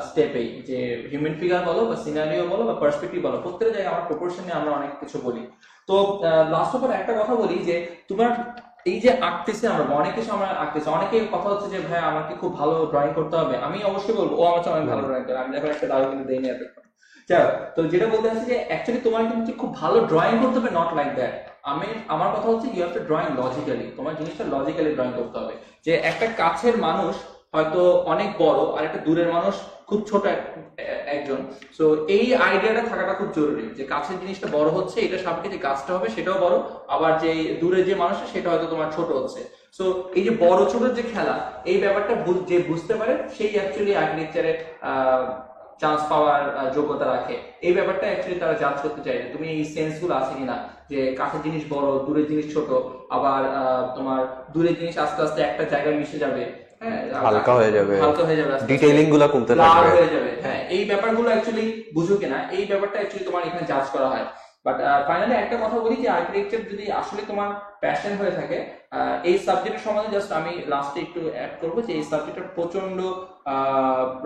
স্টেপেই, যে হিউম্যান ফিগার বলো বা সিনারিও বলো বা পার্সপেক্টিভ বলো, প্রত্যেকটা জায়গায় আমরা প্রপোর্শন নিয়ে আমরা অনেক কিছু বলি। তো লাস্ট অফ অল একটা কথা বলি, যে তোমার এই যে আঁকতেছে আমরা অনেক কিছু আমরা আঁকতেছি, অনেকে কথা হচ্ছে যে ভাই আমাকে খুব ভালো ড্রয়িং করতে হবে, আমি অবশ্যই বলবো ও আমার চেয়ে অনেক ভালো ড্রয়িং করে, আমি দেখো একটা দাও কিন্তু দেইনি এতক্ষণ। তো যেটা বলতে চাচ্ছি যে অ্যাকচুয়ালি তোমার কিন্তু খুব ভালো ড্রয়িং করতে হবে, নট লাইক দ্যাট। আমার কথা হচ্ছে you have to drawing logically, তোমার জিনিসটা লজিক্যালি ড্রয়িং করতে হবে। যে একটা কাছের মানুষ হয়তো অনেক বড় আর একটা দূরের মানুষ খুব ছোট একজন, সো এই আইডিয়াটা থাকাটা খুব জরুরি, যে কাছের জিনিসটা বড় হচ্ছে এটার সাপেক্ষে যে কাজটা হবে সেটাও বড়, আবার যে দূরের যে মানুষটা সেটা হয়তো তোমার ছোট হচ্ছে। সো এই যে বড় ছোট যে খেলা, এই ব্যাপারটা যে বুঝতে পারে সেই অ্যাকচুয়ালি আর্কিটেকচারে চান্স পাওয়ার যোগ্যতা রাখে। এই ব্যাপারটা অ্যাকচুয়ালি তারা জাজ করতে চায় যে তুমি এই সেন্স গুলো আছে কিনা, যে কাছের জিনিস বড় দূরের জিনিস ছোট, আবার তোমার দূরের জিনিস আস্তে আস্তে একটা জায়গায় মিশে যাবে, হ্যাঁ হালকা হয়ে যাবে, হালকা হয়ে যাবে, ডিটেইলিং গুলো কমতে থাকবে, হয়ে যাবে। হ্যাঁ, এই ব্যাপারগুলো অ্যাকচুয়ালি বুঝো কিনা, এই ব্যাপারটা অ্যাকচুয়ালি তোমার এখানে জাজ করা হয়। বাট ফাইনালি একটা কথা বলি, যে আর্কিটেকচার যদি আসলে তোমার প্যাশন হয়ে থাকে, এই সাবজেক্টের সম্বন্ধে জাস্ট আমি লাস্টে একটু অ্যাড করবো যে এই সাবজেক্টটা প্রচন্ড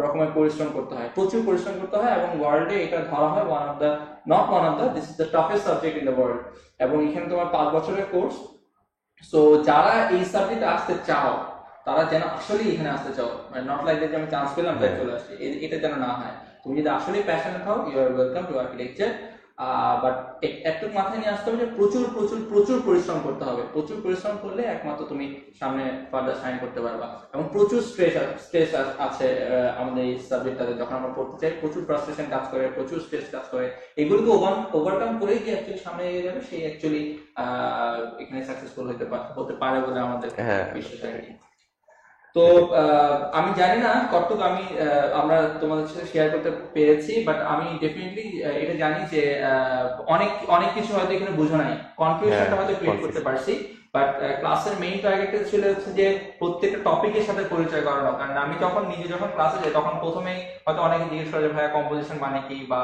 রকমের পরিশ্রম করতে হয়, প্রচুর পরিশ্রম করতে হয়, এবং ওয়ার্ল্ডে এটা ধরা হয় this is the toughest subject in the world. এবং এখানে তোমার 5 বছরের কোর্স। সো যারা এই সাবজেক্টে আসতে চাও তারা যেন আসলে এখানে আসতে চাও, মানে নট লাইক দ্যাট যে আমি চান্স পেলাম তাই চলে আসছি, এটা যেন না হয়। তুমি যদি আসলে প্যাশনেট হও, you are welcome to architecture. But একটু মাথায় নিয়ে আসতে হবে যে প্রচুর প্রচুর প্রচুর পরিশ্রম করতে হবে, প্রচুর পরিশ্রম করলে একমাত্র তুমি সামনে ফার্দার সাইন করতে পারবা। এবং প্রচুর স্ট্রেস আছে আমাদের এই সাবজেক্টটাতে, যখন আমরা পড়তে চাই প্রচুর ফ্রাস্ট্রেশন কাজ করে, প্রচুর স্ট্রেস কাজ করে, এগুলোকে ওভারকাম করেই যে অ্যাকচুয়ালি সামনে এগিয়ে যাবে সেই অ্যাকচুয়ালি এখানে সাকসেসফুল হতে পারে বলে আমাদের বিশ্বাস আর কি। তো আমি জানি না কতটুকু আমরা তোমাদের সাথে শেয়ার করতে পেরেছি, বাট আমি ডেফিনেটলি এটা জানি যে অনেক অনেক কিছু হয়তো এখানে বুঝো নাই, হ্যাঁ, কনফিউশনটা হয়তো ক্রিয়েট করতে কনফিউশন। পারছি। বাট ক্লাসের মেইন টার্গেটটা ছিল হচ্ছে যে প্রত্যেকটা টপিকের সাথে পরিচয় করানো। কারণ আমি যখন ক্লাসে যাই তখন প্রথমেই হয়তো অনেকে জিজ্ঞেস করে যে ভাইয়া কম্পোজিশন মানে কি, বা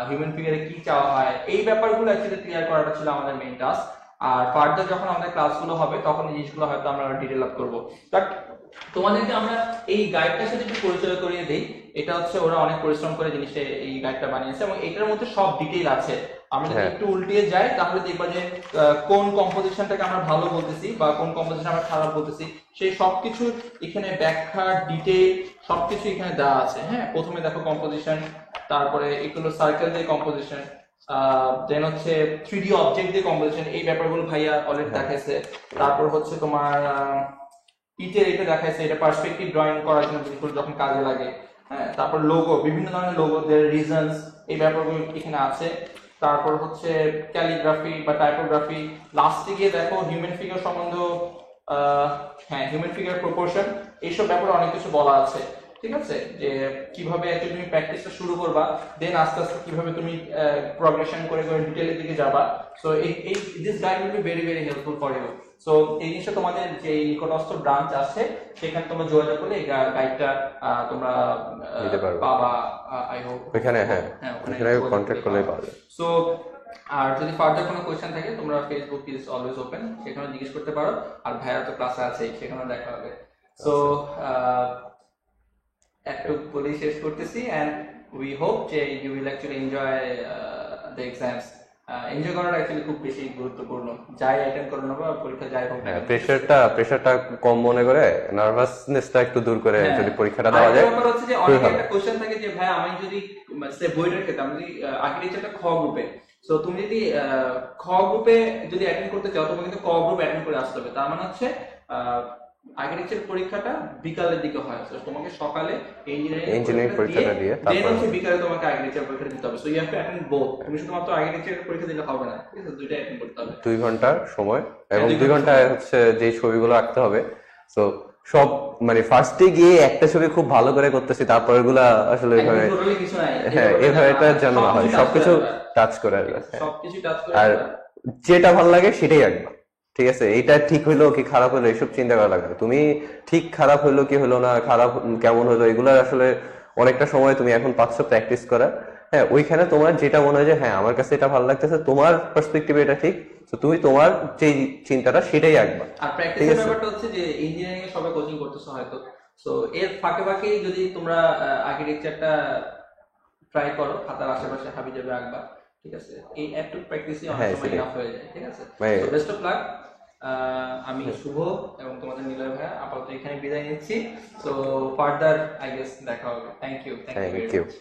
হিউম্যান ফিগারে কি চাওয়া হয়, এই ব্যাপারগুলো অ্যাকচুয়ালি ক্লিয়ার করাটা ছিল আমাদের মেইন টাস্ক। আর ফার্দার যখন আমাদের ক্লাসগুলো হবে তখন এই জিনিসগুলো হয়তো আমরা ডিটেল আপ করবো। বাট তোমাদেরকে আমরা এই গাইডটার সাথে একটু পরিচয় করিয়ে দিই। এটা হচ্ছে ওরা অনেক পরিশ্রম করে জিনিসটা এই গাইডটা বানিয়েছে, এবং এটার মধ্যে সব ডিটেইল আছে। আমরা যদি হ্যাঁ, একটু উল্টিয়ে যাই তাহলে দেখবা যে কোন কম্পোজিশনটাকে আমরা ভালো বলতেছি বা কোন কম্পোজিশন আমরা খারাপ বলতেছি, সেই সবকিছু এখানে ব্যাখ্যা ডিটেইল সবকিছু এখানে দেওয়া আছে। হ্যাঁ, প্রথমে দেখো কম্পোজিশন, তারপরে এগুলো সার্কেল দিয়ে কম্পোজিশন, দেন হচ্ছে 3D অবজেক্ট দিয়ে কম্পোজিশন, এই ব্যাপারগুলো ভাইয়া অলরেডি হ্যাঁ, দেখাইছে। তারপর হচ্ছে তোমার ইটের এটা দেখাইছে, এটা পার্সপেক্টিভ ড্রয়িং করার জন্য বিশেষ করে যখন কাজে লাগে। হ্যাঁ, তারপর লোগো, বিভিন্ন ধরনের লোগো, দের রিজনস, এই ব্যাপারগুলো এখানে আছে। তারপর হচ্ছে ক্যালিগ্রাফি বা টাইপোগ্রাফি, লাস্টে গিয়ে দেখো হিউম্যান ফিগার সম্বন্ধে, হ্যাঁ হিউম্যান ফিগার প্রপোর্শন, এইসব ব্যাপারে অনেক কিছু বলা আছে। ঠিক আছে, যে কিভাবে অ্যাকচুয়ালি তুমি প্র্যাকটিসটা শুরু করবা, দেন আস্তে আস্তে কিভাবে তুমি প্রগ্রেশন করে করে ডিটেলের দিকে যাবা। সো এই this guide will be very very helpful for you. So এই জিনিসটা তোমাদের যে নিকটস্থ ব্রাঞ্চ আছে সেখানে তোমরা যোগাযোগ করলে এই গাইডটা তোমরা নিতে পারবো পাবা। আই হোপ ওইখানে। হ্যাঁ, হ্যাঁ, ওখানে ওইখানে যোগাযোগ কন্ট্যাক্ট করলে করলেই পাবা। পাওয়া যায়। সো আর যদি ফার্দার কোনো কোয়েশ্চেন থাকে তোমরা ফেসবুক ইজ অলওয়েজ ওপেন, সেখানে জিজ্ঞেস করতে পারো। আর ভাইয়া তো ক্লাসে আছে, সেখানে দেখা হবে। সো একটু বলেই শেষ করতেছি, এন্ড উই হোপ যে you will actually enjoy the exams. Enjoy করাটা অ্যাকচুয়ালি খুব বেশি গুরুত্বপূর্ণ, যাই অ্যাটেন্ড করো না বা পরীক্ষা যাই হোক না হ্যাঁ, কেন। প্রেশারটা কম মনে করে, নার্ভাসনেসটা একটু দূর করে হ্যাঁ, যদি পরীক্ষাটা দেওয়া আরেকটা যায় ব্যাপার হচ্ছে যে খুবই অনেকে ভালো। একটা কোশ্চেন থাকে যে ভাই আমি যদি সে বইটার ক্ষেত্রে আমি যদি আর্কিটেকচারটা খ গ্রুপে, সো তুমি যদি খ গ্রুপে যদি অ্যাটেন্ড করতে চাও তোমাকে কিন্তু ক গ্রুপ অ্যাটেন্ড করে আসতে হবে। তার মানে হচ্ছে আর্কিটেকচার পরীক্ষাটা বিকালের দিকে হয়, তো তোমাকে সকালে ইঞ্জিনিয়ারিং পরীক্ষাটা দিয়ে পরীক্ষাটা দিয়ে দেন তারপর হচ্ছে বিকালে তোমাকে আর্কিটেকচার পরীক্ষা দিতে হবে। So you have to attend both, তুমি শুধুমাত্র আর্কিটেকচার পরীক্ষা দিলে হবে না, ঠিক আছে, দুইটা অ্যাটেন্ড করতে হবে। 2 ঘন্টার সময়, এবং 2 2 ঘন্টা ঘন্টায় সময়। হচ্ছে যে ছবিগুলো আঁকতে হবে। তো সব মানে ফার্স্টে গিয়ে একটা ছবি খুব ভালো করে করতেছি, তারপর এগুলা আসলে একদম ওইভাবে, টোটালি কিছু নাই, হ্যাঁ এভাবে এটা যেন না হয়, সবকিছু টাচ করে আসবে। হ্যাঁ। সবকিছু টাচ করে আর আসবা। যেটা ভালো লাগে সেটাই আঁকবা, ঠিক আছে? এটা ঠিক হইলো কি খারাপ হলো এসব চিন্তা করা লাগবে না। তুমি ঠিক খারাপ হইলো কি হলো না, খারাপ কেমন হলো, এগুলো আসলে অনেকটা সময় তুমি এখন পাচ্ছ প্র্যাকটিস করা। হ্যাঁ, ওইখানে তোমার যেটা মনে হয় যে হ্যাঁ আমার কাছে এটা ভালো লাগতেছে, তোমার পার্সপেক্টিভে এটা ঠিক, তো তুমি তোমার যে চিন্তাটা সেটাই আঁকবা। আর ঠিক প্র্যাকটিসের আছে। ব্যাপারটা হচ্ছে যে ইঞ্জিনিয়ারিং এ সবাই কোচিং করতেছো হয়তো, সো এর ফাঁকে ফাঁকে যদি তোমরা আর্কিটেকচারটা ট্রাই করো, খাতার আশেপাশে হাবি যাবে আঁকবা, ঠিক আছে, এই একটু প্র্যাকটিসই অনেক হ্যাঁ, সময় সেটাই। ইনাফ হয়ে যায়। ঠিক আছে, মানে সো বেস্ট অফ লাক। আমি শুভ এবং তোমাদের নিলয় ভাইয়া আপাতত এখানে বিদায় নিচ্ছি। সো ফার্দার আই গেস দেখা হবে। Thank you thank very you. Much.